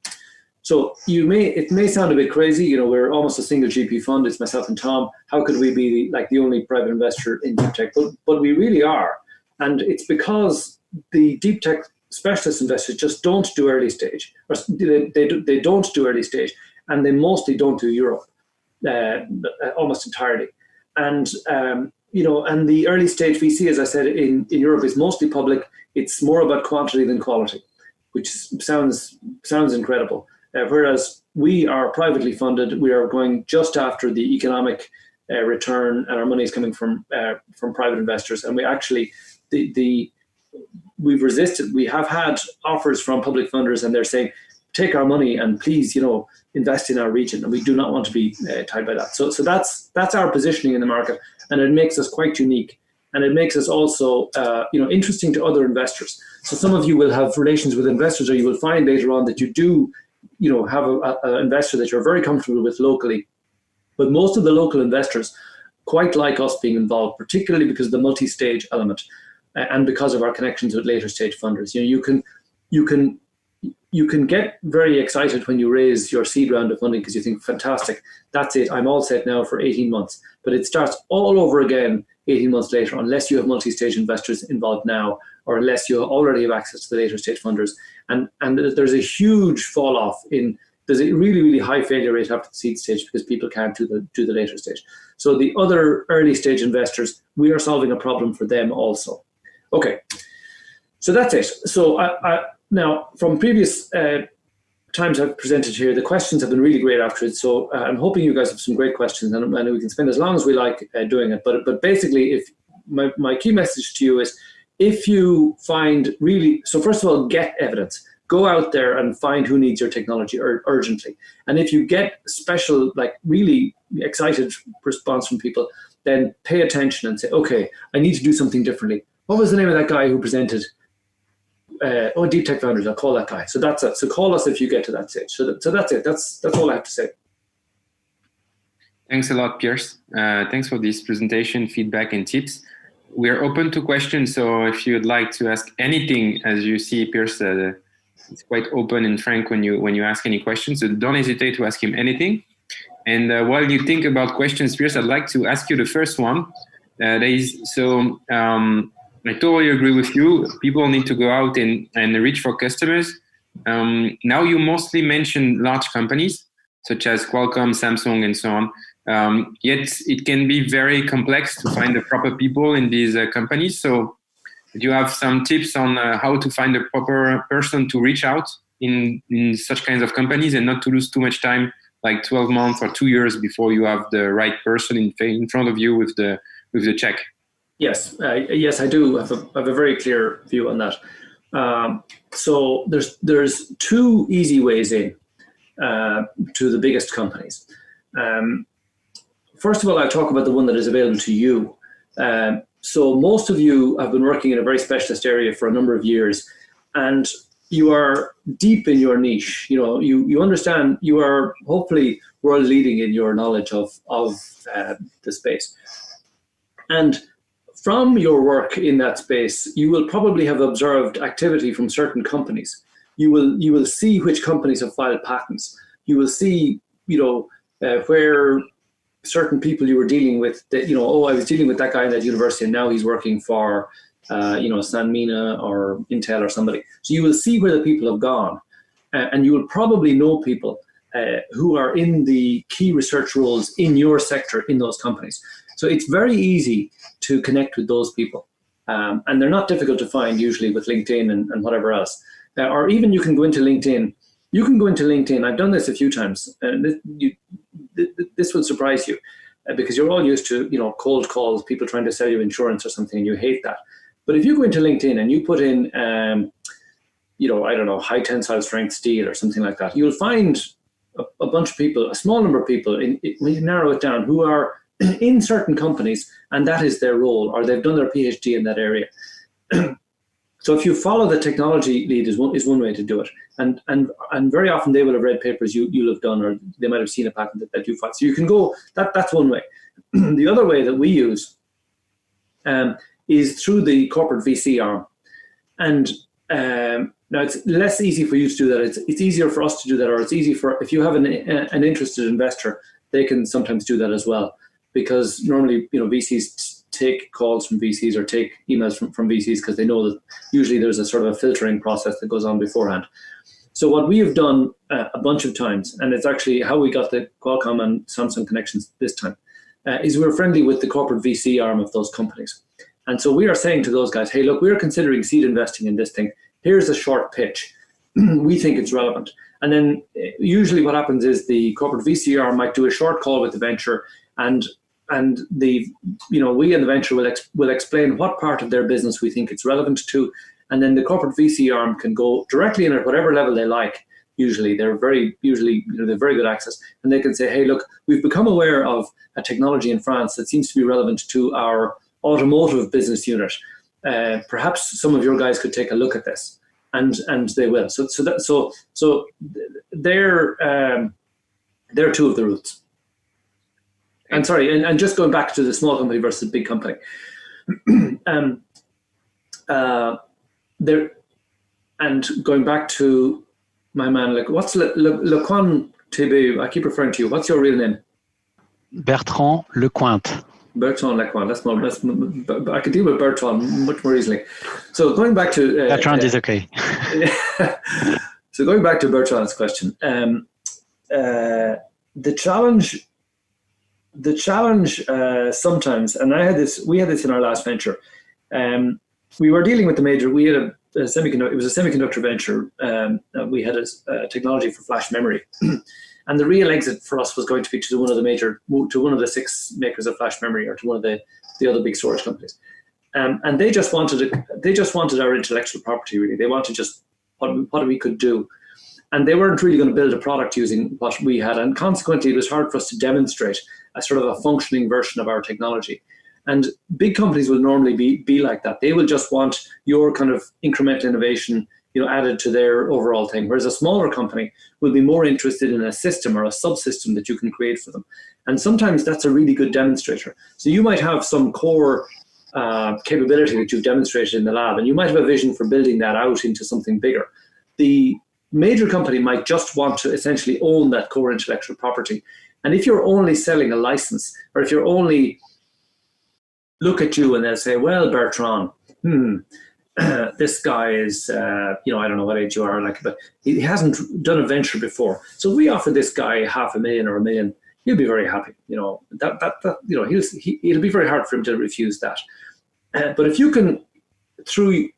So it may sound a bit crazy. We're almost a single GP fund. It's myself and Tom. How could we be the only private investor in deep tech? But we really are, and it's because the deep tech specialist investors just don't do early stage, or they don't do early stage, and they mostly don't do Europe, almost entirely. And and the early stage VC, as I said, in Europe is mostly public. It's more about quantity than quality, which sounds incredible. Whereas we are privately funded, we are going just after the economic return, and our money is coming from private investors. And we actually we've resisted. We have had offers from public funders, and they're saying, take our money and please, invest in our region, and we do not want to be tied by that. So that's our positioning in the market, and it makes us quite unique, and it makes us also interesting to other investors. So some of you will have relations with investors, or you will find later on that you do have an investor that you're very comfortable with locally, but most of the local investors quite like us being involved, particularly because of the multi-stage element and because of our connections with later stage funders. You can get very excited when you raise your seed round of funding because you think, fantastic, that's it, I'm all set now for 18 months. But it starts all over again 18 months later, unless you have multi-stage investors involved now, or unless you already have access to the later stage funders. And there's a huge fall off there's a really, really high failure rate after the seed stage because people can't do the later stage. So the other early stage investors, we are solving a problem for them also. Okay, so that's it. So now, from previous times I've presented here, the questions have been really great afterwards. So I'm hoping you guys have some great questions, and we can spend as long as we like doing it. But basically, if my key message to you is, if you find so first of all, get evidence. Go out there and find who needs your technology urgently. And if you get special, really excited response from people, then pay attention and say, okay, I need to do something differently. What was the name of that guy who presented? Deeptech Founders, I'll call that guy. So that's it. So call us if you get to that stage. So that's it. That's all I have to say. Thanks a lot, Pearse. Thanks for this presentation, feedback, and tips. We're open to questions. So if you'd like to ask anything, as you see, Pearse, it's quite open and frank when you ask any questions. So don't hesitate to ask him anything. And while you think about questions, Pearse, I'd like to ask you the first one. I totally agree with you. People need to go out and reach for customers. Now you mostly mention large companies such as Qualcomm, Samsung, and so on. Yet it can be very complex to find the proper people in these companies. So do you have some tips on how to find the proper person to reach out in such kinds of companies and not to lose too much time, like 12 months or 2 years before you have the right person in front of you with the check? Yes, yes, I do have a very clear view on that. So there's two easy ways in to the biggest companies. First of all, I'll talk about the one that is available to you. So most of you have been working in a very specialist area for a number of years, and you are deep in your niche. You know, you understand, you are hopefully world leading in your knowledge of the space. And from your work in that space, you will probably have observed activity from certain companies. You will see which companies have filed patents. You will see, you know, where certain people you were dealing with, that, you know, oh, I was dealing with that guy in that university and now he's working for, you know, Sanmina or Intel or somebody. So you will see where the people have gone, and you will probably know people who are in the key research roles in your sector in those companies. So it's very easy to connect with those people, and they're not difficult to find usually with LinkedIn and whatever else. Or even you can go into LinkedIn. You can go into LinkedIn. I've done this a few times, and this will surprise you, because you're all used to, you know, cold calls, people trying to sell you insurance or something, and you hate that. But if you go into LinkedIn and you put in, you know, I don't know, high tensile strength steel or something like that, you'll find a bunch of people, a small number of people, when you narrow it down, who are in certain companies, and that is their role, or they've done their PhD in that area. So if you follow the technology lead is one way to do it, and very often they will have read papers you'll have done, or they might have seen a patent that you filed. So you can go, that's one way. The other way that we use is through the corporate VC arm, and now it's less easy for you to do that. It's easier for us to do that, or it's easy for, if you have an interested investor, they can sometimes do that as well, because normally, you know, VCs take calls from VCs or take emails from VCs because they know that usually there's a sort of a filtering process that goes on beforehand. So what we have done a bunch of times, and it's actually how we got the Qualcomm and Samsung connections this time, is we're friendly with the corporate VC arm of those companies. And so we are saying to those guys, hey, look, we're considering seed investing in this thing. Here's a short pitch. We think it's relevant. And then usually what happens is the corporate VC arm might do a short call with the venture, and the, you know, we and the venture will explain what part of their business we think it's relevant to, and then the corporate VC arm can go directly in at whatever level they like. Usually they're very good access, and they can say, hey, look, we've become aware of a technology in France that seems to be relevant to our automotive business unit. Perhaps some of your guys could take a look at this, and they will. So they're two of the routes. And sorry, and just going back to the small company versus big company, there, and going back to my man, like, what's Lecointe TB? I keep referring to you. What's your real name? Bertrand Lecointe. Bertrand Lecointe. That's more. I can deal with Bertrand much more easily. So going back to Bertrand is okay. So going back to Bertrand's question, the challenge sometimes, and we had this in our last venture. We were dealing with the major. We had a semiconductor. It was a semiconductor venture. We had a technology for flash memory, and the real exit for us was going to be to one of the 6 makers of flash memory, or to one of the other big storage companies. And they just wanted our intellectual property. Really, they wanted just what we could do. And they weren't really going to build a product using what we had. And consequently, it was hard for us to demonstrate a sort of a functioning version of our technology. And big companies will normally be like that. They will just want your kind of incremental innovation, you know, added to their overall thing. Whereas a smaller company will be more interested in a system or a subsystem that you can create for them. And sometimes that's a really good demonstrator. So you might have some core capability that you've demonstrated in the lab, and you might have a vision for building that out into something bigger. The major company might just want to essentially own that core intellectual property. And if you're only selling a license, or if you're only look at you and they'll say, well, Bertrand, this guy is, you know, I don't know what age you are, like, but he hasn't done a venture before. So we offer this guy $500,000 or $1 million. He'll be very happy. You know, that you know, it'll be very hard for him to refuse that. But if you can, through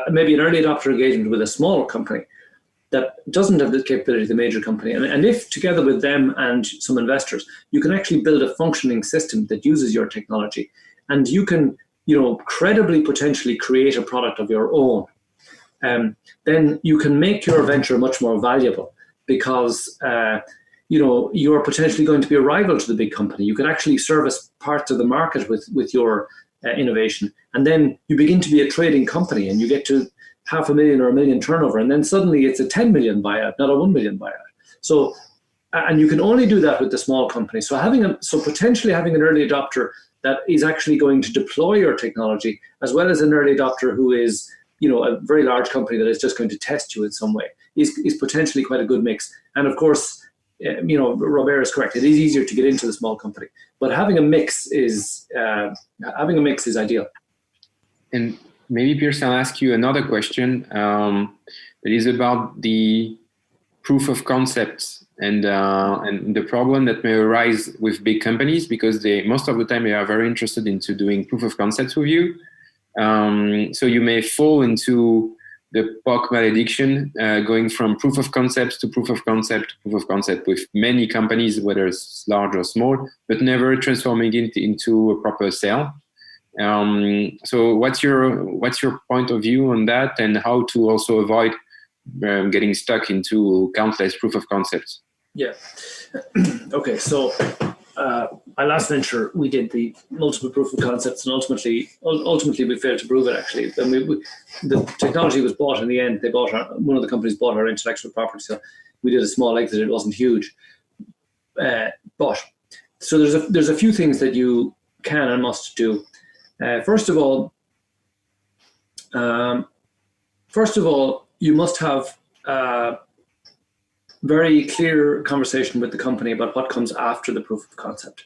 maybe an early adopter engagement with a small company that doesn't have the capability of the major company, and if together with them and some investors, you can actually build a functioning system that uses your technology, and you can, you know, credibly potentially create a product of your own, then you can make your venture much more valuable, because you know, you're potentially going to be a rival to the big company. You can actually service parts of the market with your innovation, and then you begin to be a trading company, and you get to 500,000 or 1 million turnover, and then suddenly it's a 10 million buyout, not a 1 million buyout. So, and you can only do that with the small company. So potentially having an early adopter that is actually going to deploy your technology, as well as an early adopter who is, a very large company that is just going to test you in some way, is potentially quite a good mix. And of course, Robert is correct. It is easier to get into the small company, but having a mix is ideal. And maybe Pearse, I'll ask you another question that is about the proof of concept and the problem that may arise with big companies, because most of the time they are very interested into doing proof of concepts with you. So you may fall into the POC malediction, going from proof of concepts to proof of concept with many companies, whether it's large or small, but never transforming it into a proper sale. So what's your point of view on that, and how to also avoid getting stuck into countless proof of concepts? Yeah. Okay. So my last venture, we did the multiple proof of concepts, and ultimately we failed to prove it. Actually, and the technology was bought in the end. One of the companies bought our intellectual property, so we did a small exit. It wasn't huge, but so there's a few things that you can and must do. First of all, you must have very clear conversation with the company about what comes after the proof of concept.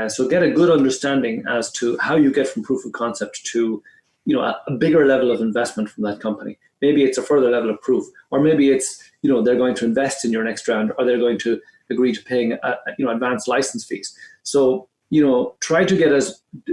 So get a good understanding as to how you get from proof of concept to, a bigger level of investment from that company. Maybe it's a further level of proof, or maybe it's, they're going to invest in your next round, or they're going to agree to paying, advanced license fees. So,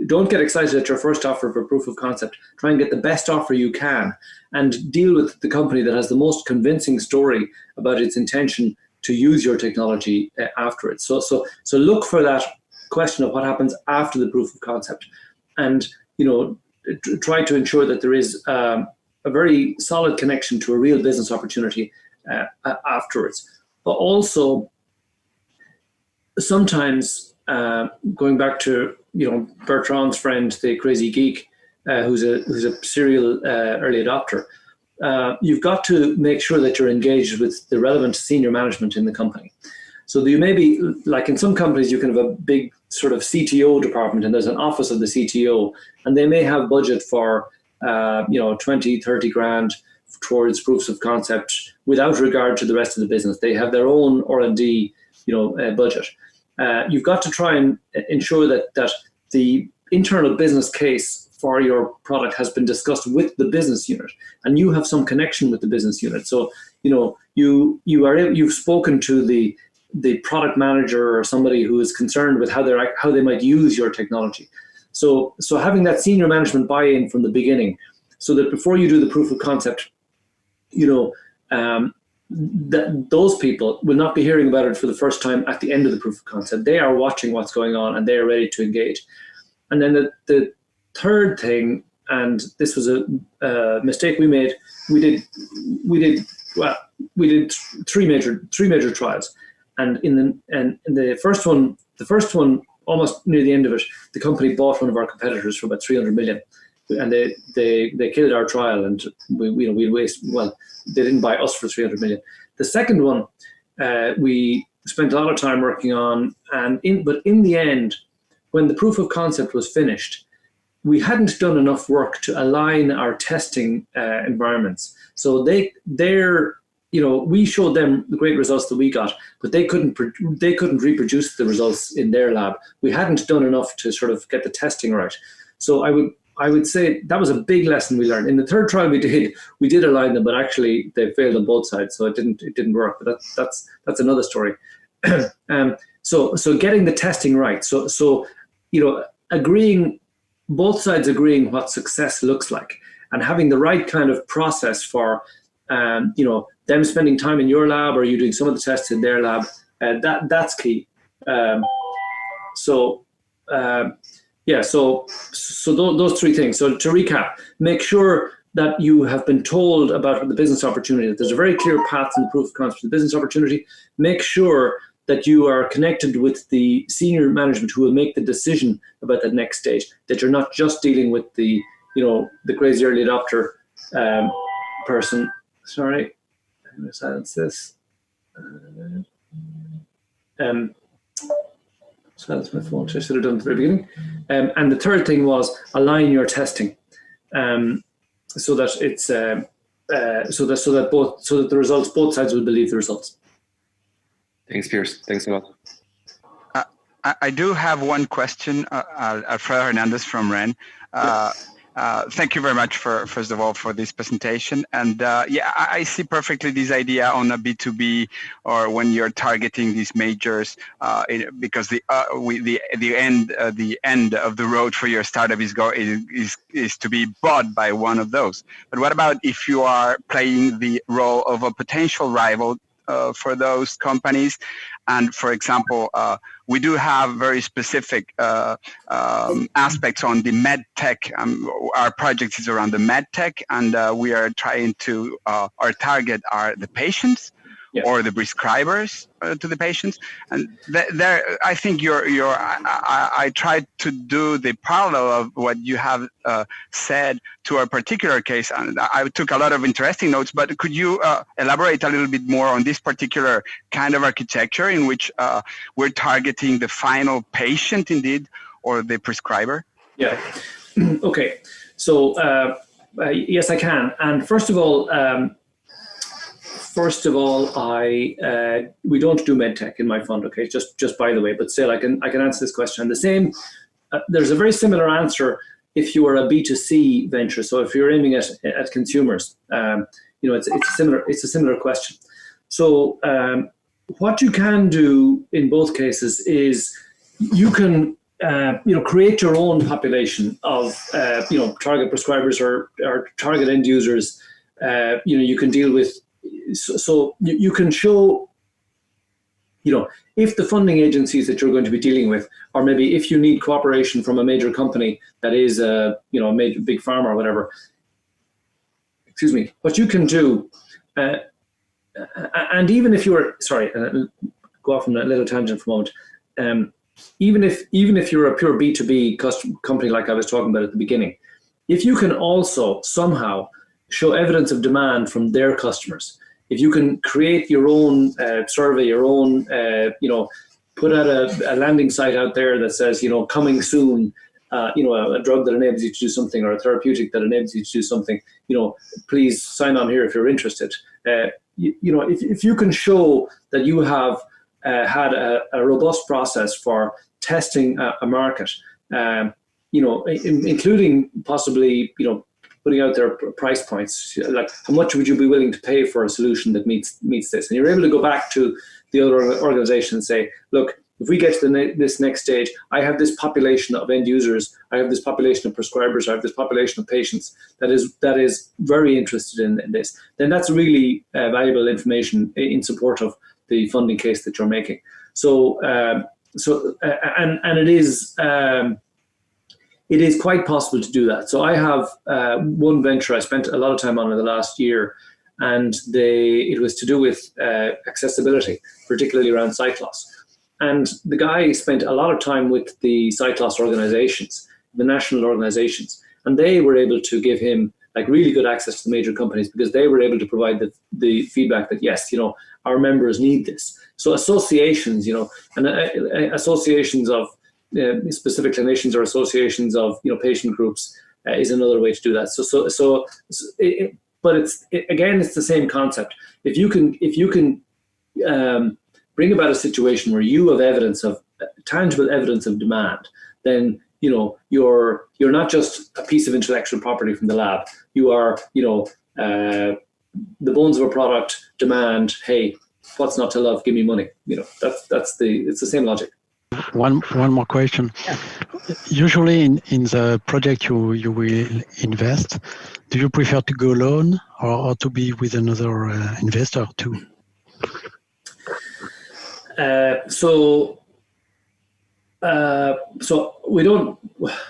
don't get excited at your first offer for proof of concept. Try and get the best offer you can, and deal with the company that has the most convincing story about its intention to use your technology after it. So look for that question of what happens after the proof of concept, and try to ensure that there is a very solid connection to a real business opportunity afterwards. But also, sometimes going back to Bertrand's friend, the crazy geek, who's a serial early adopter, you've got to make sure that you're engaged with the relevant senior management in the company. So you may be, like in some companies, you can have a big sort of CTO department, and there's an office of the CTO, and they may have budget for 20, 30 grand towards proofs of concept without regard to the rest of the business. They have their own R&D budget. You've got to try and ensure that the internal business case for your product has been discussed with the business unit, and you have some connection with the business unit. So you've spoken to the product manager or somebody who is concerned with how they might use your technology. So having that senior management buy-in from the beginning, so that before you do the proof of concept, that those people will not be hearing about it for the first time at the end of the proof of concept. They are watching what's going on, and they are ready to engage. And then the third thing, and this was a mistake we made, we did three major trials, and in the first one, almost near the end of it, the company bought one of our competitors for about 300 million. And they killed our trial, and we waste. Well, they didn't buy us for 300 million. The second one, we spent a lot of time working on, but in the end, when the proof of concept was finished, we hadn't done enough work to align our testing environments. So we showed them the great results that we got, but they couldn't reproduce the results in their lab. We hadn't done enough to sort of get the testing right. So I would say that was a big lesson we learned. In the third trial we did align them, but actually they failed on both sides, so it didn't work. But that's another story. So getting the testing right. So both sides agreeing what success looks like, and having the right kind of process for them spending time in your lab, or you doing some of the tests in their lab. That's key. So those three things. So to recap, make sure that you have been told about the business opportunity, that there's a very clear path in the proof of concept to the business opportunity. Make sure that you are connected with the senior management who will make the decision about the next stage, that you're not just dealing with the crazy early adopter person. Sorry, I'm going to silence this. Silence my phone, which I should have done at the very beginning. And the third thing was align your testing, so that it's so that the results, both sides will believe the results. Thanks, Pearse. Thanks a lot. I do have one question, Alfredo Hernandez from REN. Thank you very much first of all for this presentation. And yeah, I see perfectly this idea on a B2B, or when you're targeting these majors, because the end of the road for your startup is to be bought by one of those. But what about if you are playing the role of a potential rival for those companies? And for example, we do have very specific aspects on the med tech. Our project is around the med tech, and we are trying to, our target are the patients, yeah, or the prescribers to the patients. And there, I think I tried to do the parallel of what you have said to a particular case, and I took a lot of interesting notes. But could you elaborate a little bit more on this particular kind of architecture in which we're targeting the final patient, indeed, or the prescriber? Yeah. Okay. So yes, I can. And first of all, we don't do medtech in my fund. Okay, just by the way, but still, I can answer this question. The same. There's a very similar answer if you are a B2C venture. So if you're aiming at consumers, it's a similar question. So what you can do in both cases is you can create your own population of target prescribers or target end users. You can deal with. So you can show, if the funding agencies that you're going to be dealing with, or maybe if you need cooperation from a major company that is a major big pharma or whatever, excuse me, what you can do, and even if you're, sorry, go off on a little tangent for a moment, even if you're a pure B2B company like I was talking about at the beginning, if you can also somehow show evidence of demand from their customers, if you can create your own survey, your own, put out a landing site out there that says, coming soon, a drug that enables you to do something, or a therapeutic that enables you to do something, please sign on here if you're interested. If you can show that you have had a robust process for testing a market, including possibly, putting out their price points, like how much would you be willing to pay for a solution that meets this? And you're able to go back to the other organization and say, look, if we get to this next stage, I have this population of end users, I have this population of prescribers, I have this population of patients that is very interested in this. Then that's really valuable information in support of the funding case that you're making. So, it is quite possible to do that. So I have one venture I spent a lot of time on in the last year, and it was to do with accessibility, particularly around sight loss. And the guy spent a lot of time with the sight loss organizations, the national organizations, and they were able to give him like really good access to the major companies, because they were able to provide the feedback that yes, our members need this. So associations, and associations of specific clinicians or associations of patient groups is another way to do that. But it's the same concept. If you can bring about a situation where you have tangible evidence of demand, then you're not just a piece of intellectual property from the lab. You are the bones of a product. Demand. Hey, what's not to love? Give me money. It's the same logic. One more question. Yeah. Usually in the project you will invest, do you prefer to go alone or to be with another investor too? So we don't.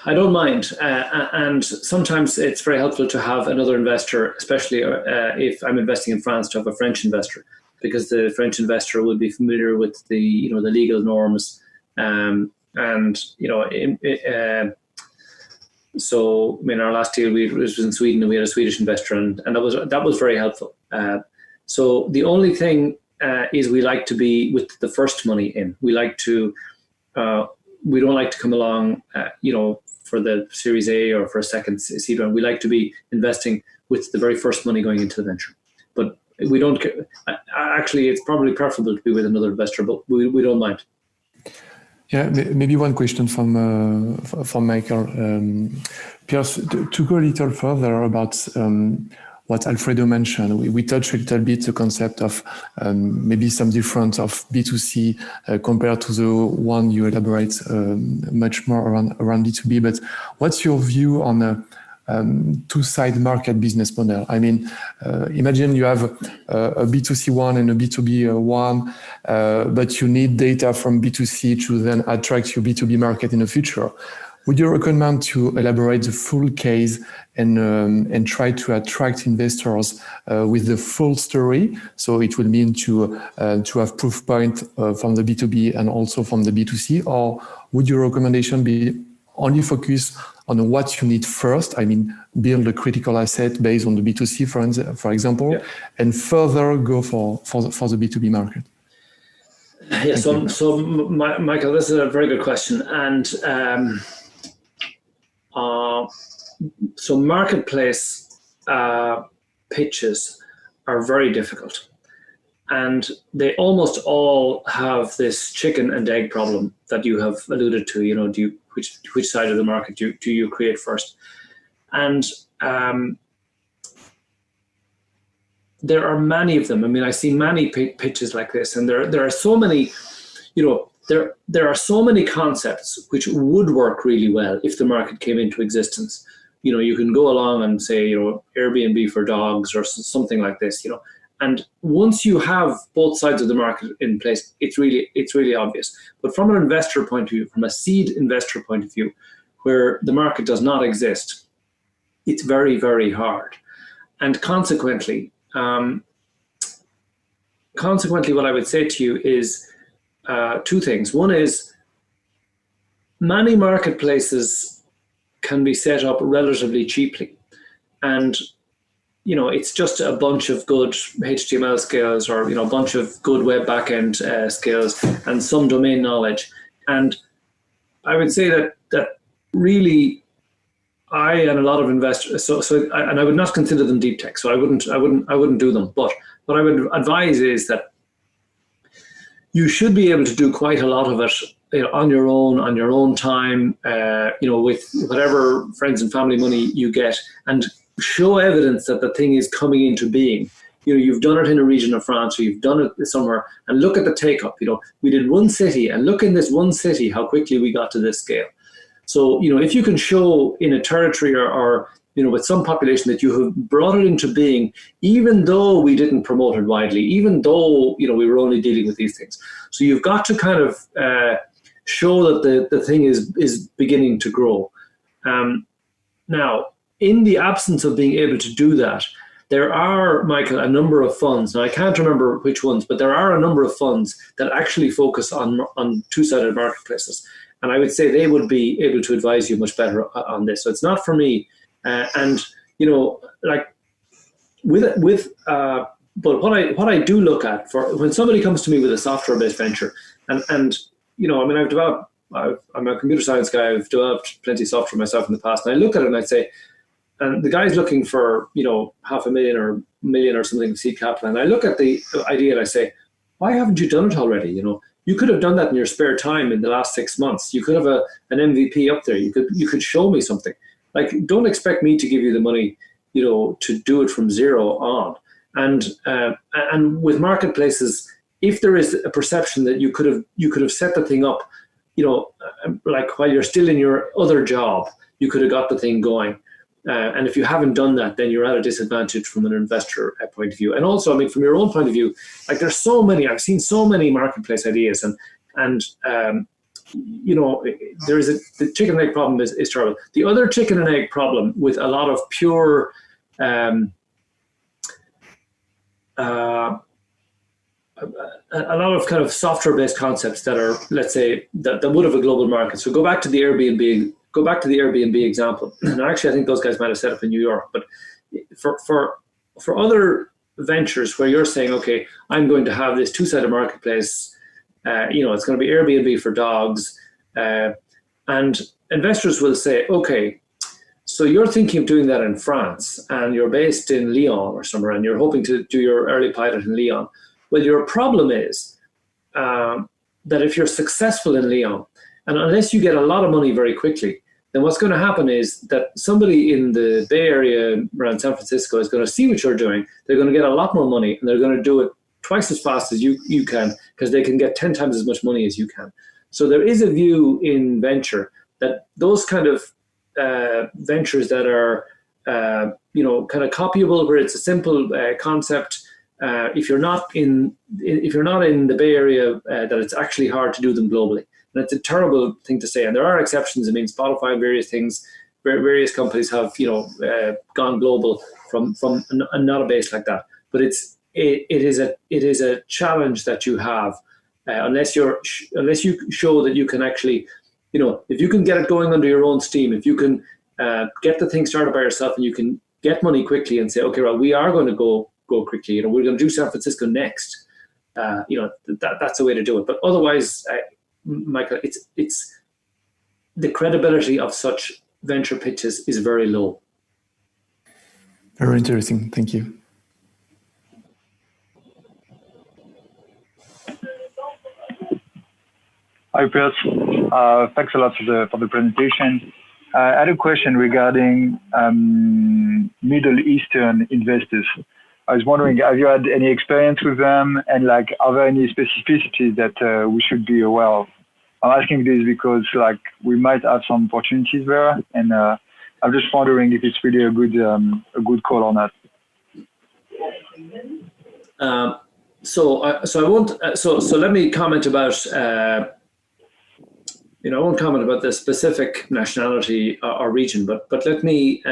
I don't mind, and sometimes it's very helpful to have another investor, especially if I'm investing in France, to have a French investor, because the French investor would be familiar with the the legal norms. And So, I mean, our last deal was in Sweden, and we had a Swedish investor, and that was very helpful. So the only thing is we like to be with the first money in. We like to, we don't like to come along, for the Series A or for a second seed round. We like to be investing with the very first money going into the venture. But we don't. Actually, it's probably preferable to be with another investor, but we don't mind. Yeah, maybe one question from Michael. Pearse, to go a little further about what Alfredo mentioned, we touched a little bit the concept of maybe some difference of B2C compared to the one you elaborate much more around B2B. But what's your view on a two-side market business model? I mean, imagine you have a B2C one and a B2B one, but you need data from B2C to then attract your B2B market in the future. Would you recommend to elaborate the full case and try to attract investors with the full story? So it will mean to have proof point from the B2B and also from the B2C, or would your recommendation be only focus on what you need first? I mean, build a critical asset based on the B2C, for example, yeah, and further go for the B2B market. Yeah. So Michael, this is a very good question, and so marketplace pitches are very difficult, and they almost all have this chicken and egg problem that you have alluded to. Which side of the market do you create first? And there are many of them. I mean, I see many pitches like this, and there are so many. There are so many concepts which would work really well if the market came into existence. You can go along and say, Airbnb for dogs or something like this, and once you have both sides of the market in place, it's really obvious. But from an investor point of view, from a seed investor point of view, where the market does not exist, it's very, very hard. And consequently, what I would say to you is two things. One is many marketplaces can be set up relatively cheaply, and it's just a bunch of good HTML skills, or a bunch of good web backend skills and some domain knowledge. And I would say that really, I and a lot of investors. And I would not consider them deep tech. So I wouldn't do them. But what I would advise is that you should be able to do quite a lot of it on your own time, with whatever friends and family money you get, and show evidence that the thing is coming into being. You've done it in a region of France, or you've done it somewhere, and look at the take-up. We did one city, and look in this one city how quickly we got to this scale. So, if you can show in a territory or with some population that you have brought it into being, even though we didn't promote it widely, even though we were only dealing with these things. So you've got to kind of show that the thing is beginning to grow. Now, in the absence of being able to do that, there are, Michael, a number of funds. Now, I can't remember which ones, but there are a number of funds that actually focus on two-sided marketplaces. And I would say they would be able to advise you much better on this. So it's not for me. But what I do look at for when somebody comes to me with a software-based venture, and I'm a computer science guy. I've developed plenty of software myself in the past, and I look at it and I say, and the guy's looking for $500,000 or $1 million or something of seed capital, and I look at the idea and I say, why haven't you done it already? You could have done that in your spare time in the last 6 months. You could have an MVP up there. You could show me something. Like, don't expect me to give you the money, to do it from zero on. And with marketplaces, if there is a perception that you could have set the thing up, like while you're still in your other job, you could have got the thing going. And if you haven't done that, then you're at a disadvantage from an investor point of view. And also, from your own point of view, like there's so many, I've seen so many marketplace ideas, and there is the chicken and egg problem is terrible. The other chicken and egg problem with a lot of pure a lot of kind of software-based concepts that are, let's say, that would have a global market. So go back to the Airbnb go back to the Airbnb example. And actually, I think those guys might have set up in New York. But for other ventures where you're saying, okay, I'm going to have this two-sided marketplace, it's going to be Airbnb for dogs, and investors will say, okay, so you're thinking of doing that in France, and you're based in Lyon or somewhere, and you're hoping to do your early pilot in Lyon. Well, your problem is that if you're successful in Lyon, and unless you get a lot of money very quickly, then what's going to happen is that somebody in the Bay Area around San Francisco is going to see what you're doing. They're going to get a lot more money, and they're going to do it twice as fast as you can, because they can get 10 times as much money as you can. So there is a view in venture that those kind of ventures that are kind of copyable, where it's a simple concept. If you're not in the Bay Area, that it's actually hard to do them globally. And it's a terrible thing to say. And there are exceptions. I mean, Spotify and various things, various companies have gone global from not a base like that. But it is a challenge that you have unless you show that you can actually, if you can get it going under your own steam, if you can get the thing started by yourself, and you can get money quickly and say, okay, well, we are going to go quickly. We're going to do San Francisco next. That's the way to do it. But otherwise, Michael, it's the credibility of such venture pitches is very low. Very interesting. Thank you. Hi, Pearse. Thanks a lot for the presentation. I had a question regarding Middle Eastern investors. I was wondering, have you had any experience with them, and are there any specificities that we should be aware of? I'm asking this because we might have some opportunities there, and I'm just wondering if it's really a good call or not. So I won't. So let me comment about. I won't comment about the specific nationality or region, but let me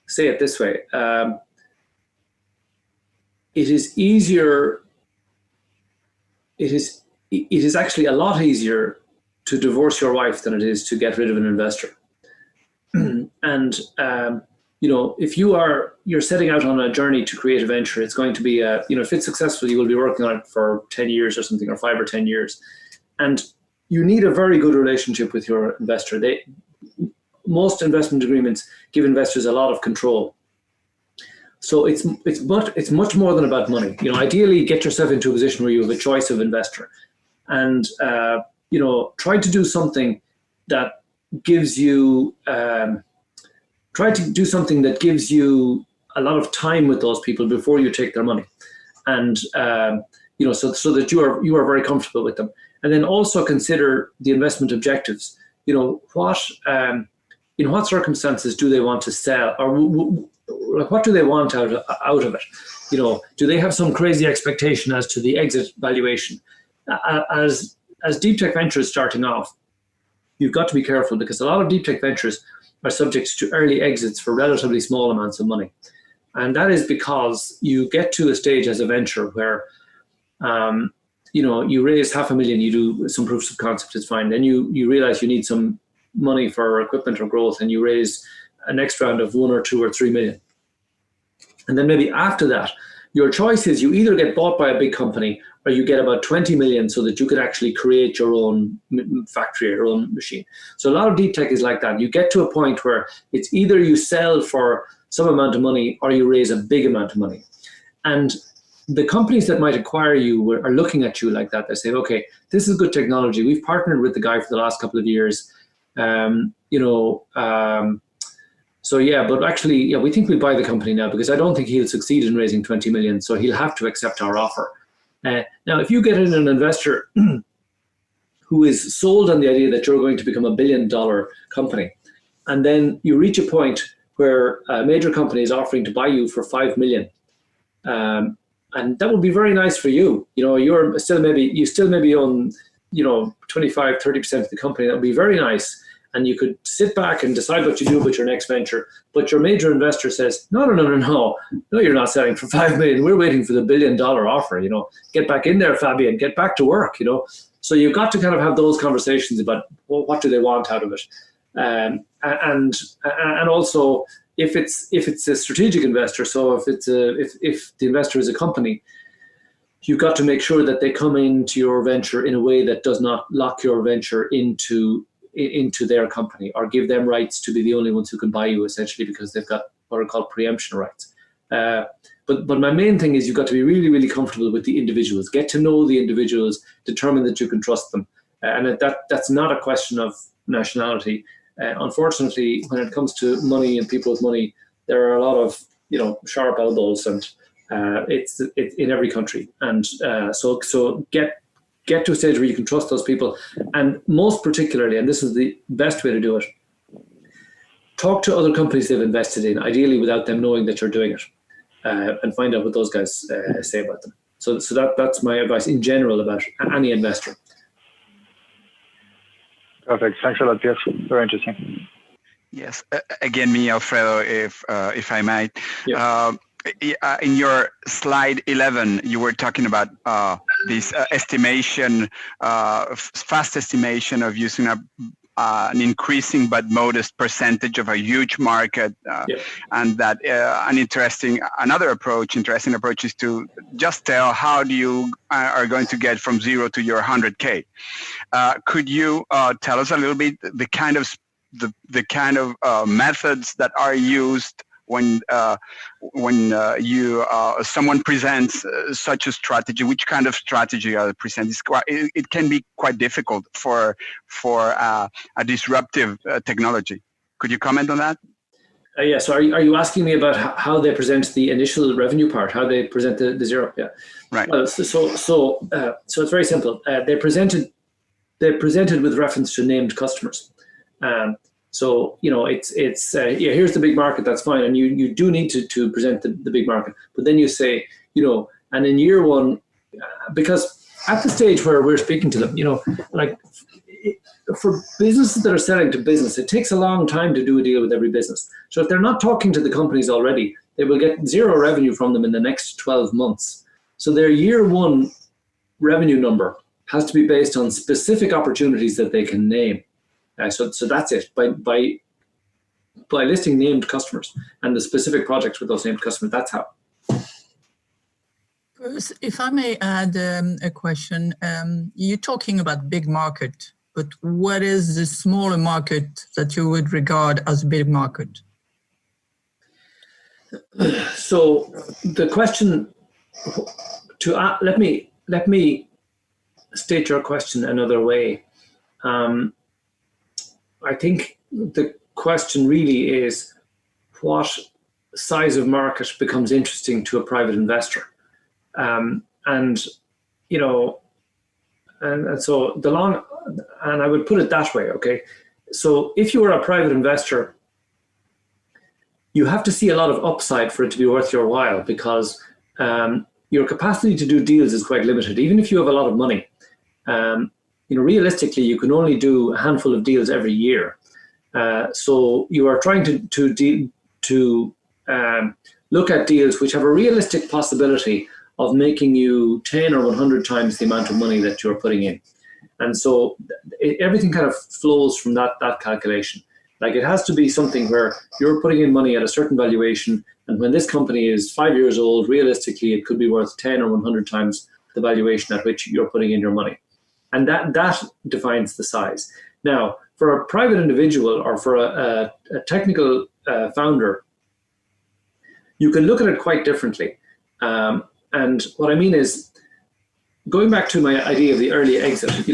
say it this way. It is easier. It is actually a lot easier to divorce your wife than it is to get rid of an investor. And if you're setting out on a journey to create a venture, it's going to be if it's successful, you will be working on it for 10 years or something, or 5 or 10 years, and you need a very good relationship with your investor. Most investment agreements give investors a lot of control. So it's much more than about money. Ideally, get yourself into a position where you have a choice of investor, and try to do something that gives you a lot of time with those people before you take their money, and so that you are very comfortable with them. And then also consider the investment objectives. In what circumstances do they want to sell, or what do they want out of it? Do they have some crazy expectation as to the exit valuation? As Deeptech Ventures starting off, you've got to be careful, because a lot of Deeptech Ventures are subject to early exits for relatively small amounts of money. And that is because you get to a stage as a venture where you raise $500,000, you do some proofs of concept, it's fine. Then you realize you need some money for equipment or growth, and you raise a next round of 1 or 2 or 3 million. And then maybe after that, your choice is you either get bought by a big company, or you get about 20 million so that you could actually create your own factory, your own machine. So a lot of deep tech is like that. You get to a point where it's either you sell for some amount of money, or you raise a big amount of money. And the companies that might acquire you are looking at you like that. They say, okay, this is good technology. We've partnered with the guy for the last couple of years. So yeah, but actually, we think we'll buy the company now, because I don't think he'll succeed in raising 20 million. So he'll have to accept our offer. Now, if you get in an investor who is sold on the idea that you're going to become $1 billion company, and then you reach a point where a major company is offering to buy you for 5 million, and that would be very nice for you. You still maybe own 25, 30% of the company. That would be very nice. And you could sit back and decide what you do with your next venture. But your major investor says, no, you're not selling for 5 million. We're waiting for the $1 billion offer. Get back in there, Fabian, get back to work. So you've got to kind of have those conversations about, well, what do they want out of it? and also if it's a strategic investor, so if the investor is a company, you've got to make sure that they come into your venture in a way that does not lock your venture into their company or give them rights to be the only ones who can buy you, essentially, because they've got what are called preemption rights. But my main thing is you've got to be really, really comfortable with the individuals. Get to know the individuals, determine that you can trust them. And that's not a question of nationality. Unfortunately, when it comes to money and people with money, there are a lot of sharp elbows, and it's in every country. And so get to a stage where you can trust those people. And most particularly, and this is the best way to do it, talk to other companies they've invested in, ideally without them knowing that you're doing it, and find out what those guys say about them. So that's my advice in general about any investor. Perfect. Thanks a lot, Pearse. Very interesting. Yes. Again, me, Alfredo, if I might. Yeah. In your slide 11, you were talking about this estimation, fast estimation of using an increasing but modest percentage of a huge market, and that another interesting approach is to just tell how you are going to get from 0 to your 100K. Could you tell us a little bit the kind of methods that are used when someone presents such a strategy? Which kind of strategy are presented? It can be quite difficult for a disruptive technology. Could you comment on that? Yeah. So are you asking me about how they present the initial revenue part? How they present the zero? Yeah. Right. So it's very simple. They're presented with reference to named customers. So it's here's the big market, that's fine, and you do need to present the big market, but then you say, and in year one, because at the stage where we're speaking to them, like for businesses that are selling to business, it takes a long time to do a deal with every business. So if they're not talking to the companies already, they will get zero revenue from them in the next 12 months. So their year one revenue number has to be based on specific opportunities that they can name. So that's it. By listing named customers and the specific projects with those named customers, that's how. If I may add a question, you're talking about big market, but what is the smaller market that you would regard as big market? So the question let me state your question another way. I think the question really is what size of market becomes interesting to a private investor, and so and I would put it that way. Okay, so if you are a private investor, you have to see a lot of upside for it to be worth your while, because your capacity to do deals is quite limited, even if you have a lot of money. Realistically, you can only do a handful of deals every year. So you are trying to look at deals which have a realistic possibility of making you 10 or 100 times the amount of money that you're putting in. And so everything kind of flows from that calculation. Like, it has to be something where you're putting in money at a certain valuation, and when this company is 5 years old, realistically, it could be worth 10 or 100 times the valuation at which you're putting in your money. And that defines the size. Now, for a private individual or for a technical founder, you can look at it quite differently. And what I mean is, going back to my idea of the early exit,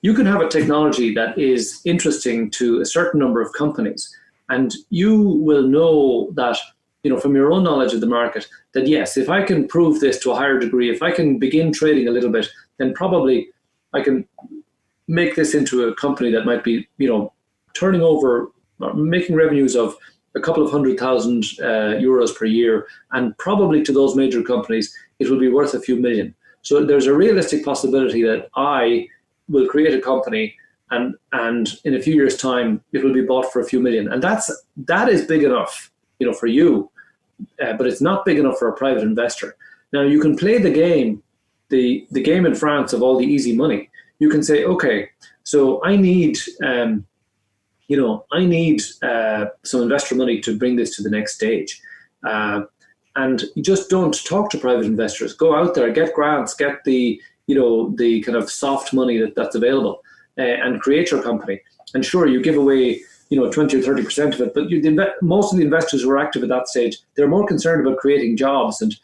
you can have a technology that is interesting to a certain number of companies, and you will know that, from your own knowledge of the market, that yes, if I can prove this to a higher degree, if I can begin trading a little bit, then probably I can make this into a company that might be, turning over, or making revenues of a couple of 100,000 euros per year, and probably to those major companies, it will be worth a few million. So there's a realistic possibility that I will create a company, and in a few years' time, it will be bought for a few million. And that is big enough, for you, but it's not big enough for a private investor. Now, you can play the game, the game in France of all the easy money. You can say, okay, so I need, I need some investor money to bring this to the next stage. And you just don't talk to private investors. Go out there, get grants, get the kind of soft money that's available, and create your company. And sure, you give away 20 or 30% of it, but most of the investors who are active at that stage, they're more concerned about creating jobs and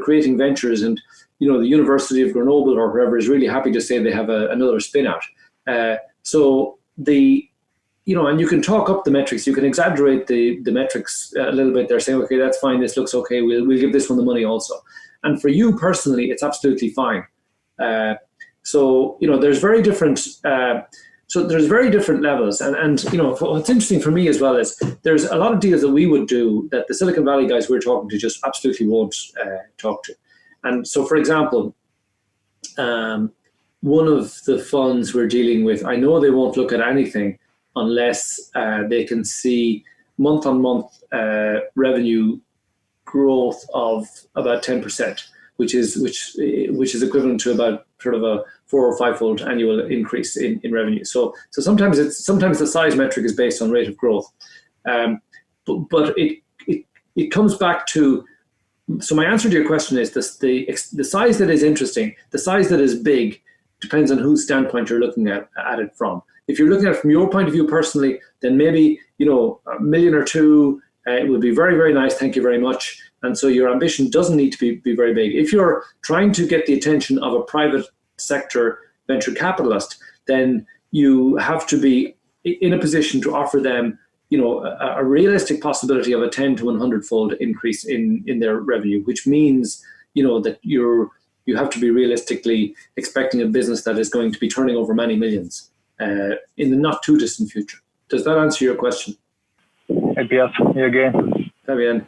creating ventures. And the University of Grenoble or wherever is really happy to say they have another spin out. And you can talk up the metrics, you can exaggerate the metrics a little bit. They're saying, okay, that's fine, this looks okay, we'll give this one the money also. And for you personally, it's absolutely fine. There's very different. There's very different levels, and what's interesting for me as well is there's a lot of deals that we would do that the Silicon Valley guys we're talking to just absolutely won't talk to. And so, for example, one of the funds we're dealing with, I know they won't look at anything unless they can see month-on-month revenue growth of about 10%, which is equivalent to about sort of a 4 or 5-fold annual increase in revenue. So sometimes the size metric is based on rate of growth, but it comes back to. So my answer to your question is this: the size that is interesting, the size that is big, depends on whose standpoint you're looking at it from. If you're looking at it from your point of view personally, then maybe $1 million or $2 million, it would be very, very nice. Thank you very much. And so your ambition doesn't need to be very big. If you're trying to get the attention of a private sector venture capitalist, then you have to be in a position to offer them, a realistic possibility of a 10 to 100-fold increase in their revenue, which means, that you have to be realistically expecting a business that is going to be turning over many millions in the not too distant future. Does that answer your question? Hey, Pearse, me again. Fabian.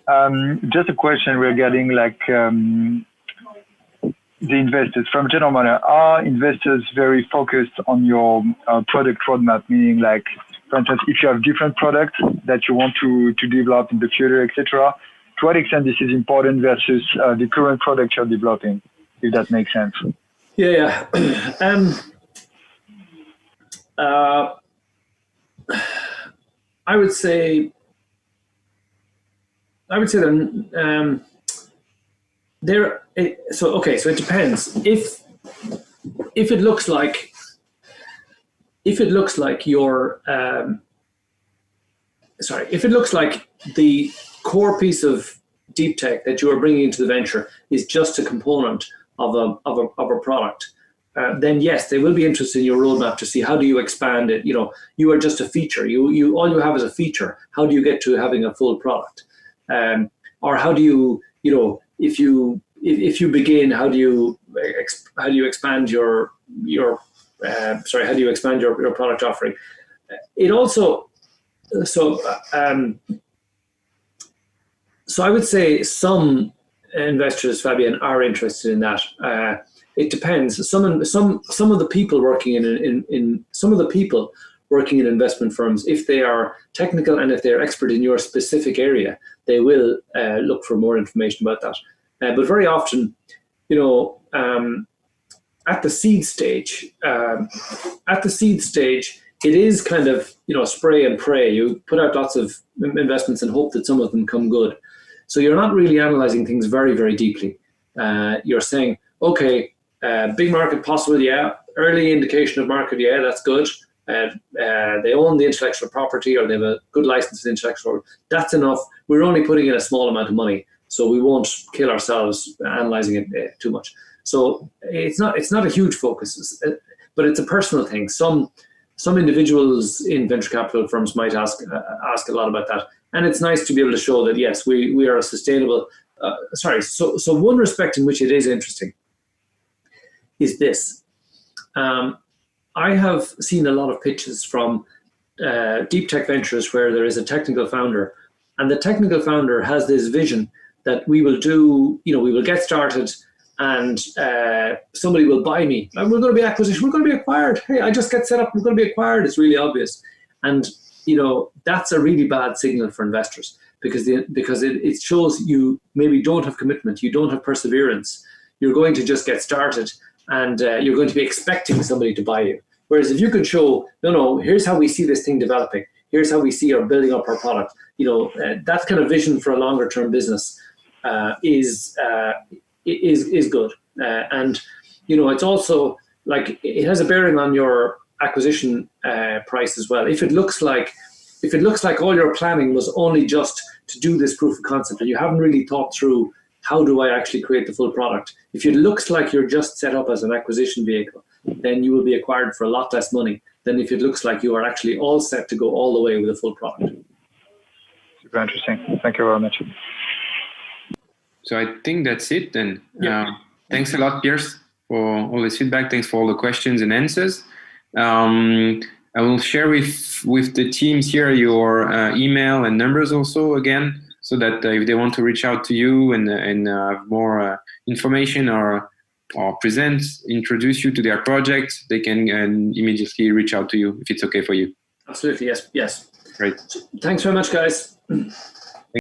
Just a question regarding the investors. From general manner, are investors very focused on your product roadmap? Meaning, for instance, if you have different products that you want to develop in the future, etc., to what extent this is important versus the current product you're developing, if that makes sense? Yeah. I would say that so it depends. If it looks like the core piece of deep tech that you are bringing into the venture is just a component of a product, then yes, they will be interested in your roadmap to see how do you expand it. You are just a feature. You all you have is a feature. How do you get to having a full product? Or how do you if you begin, how do you expand your product offering? It also so I would say some investors, Fabian, are interested in that. It depends. Some of the people working in investment firms, if they are technical and if they are expert in your specific area, they will look for more information about that. But very often, at the seed stage, it is kind of spray and pray. You put out lots of investments and hope that some of them come good. So you're not really analyzing things very, very deeply. You're saying, okay, big market possible, yeah. Early indication of market, yeah, that's good. They own the intellectual property or they have a good license to intellectual property. That's enough. We're only putting in a small amount of money, so we won't kill ourselves analyzing it too much. So it's not a huge focus, but it's a personal thing. Some individuals in venture capital firms might ask a lot about that, and it's nice to be able to show that yes, we are a sustainable. So one respect in which it is interesting is this. I have seen a lot of pitches from deep tech ventures where there is a technical founder, and the technical founder has this vision that we will get started and somebody will buy me. And we're going to be acquisition. We're going to be acquired. Hey, I just get set up. We're going to be acquired. It's really obvious. And, that's a really bad signal for investors because it shows you maybe don't have commitment. You don't have perseverance. You're going to just get started and you're going to be expecting somebody to buy you. Whereas if you could show, no, here's how we see this thing developing. here's how we see our building up our product. That kind of vision for a longer term business is good. And it's also like it has a bearing on your acquisition price as well. If it looks like all your planning was only just to do this proof of concept and you haven't really thought through how do I actually create the full product, if it looks like you're just set up as an acquisition vehicle, then you will be acquired for a lot less money than if it looks like you are actually all set to go all the way with a full product. Super interesting. Thank you very much. So I think that's it then. Thanks a lot, Pearse, for all this feedback. Thanks for all the questions and answers. I will share with the teams here your email and numbers also again, so that if they want to reach out to you and have more information or introduce you to their project, they can immediately reach out to you if it's okay for you. Absolutely, yes. Great. Thanks very much, guys.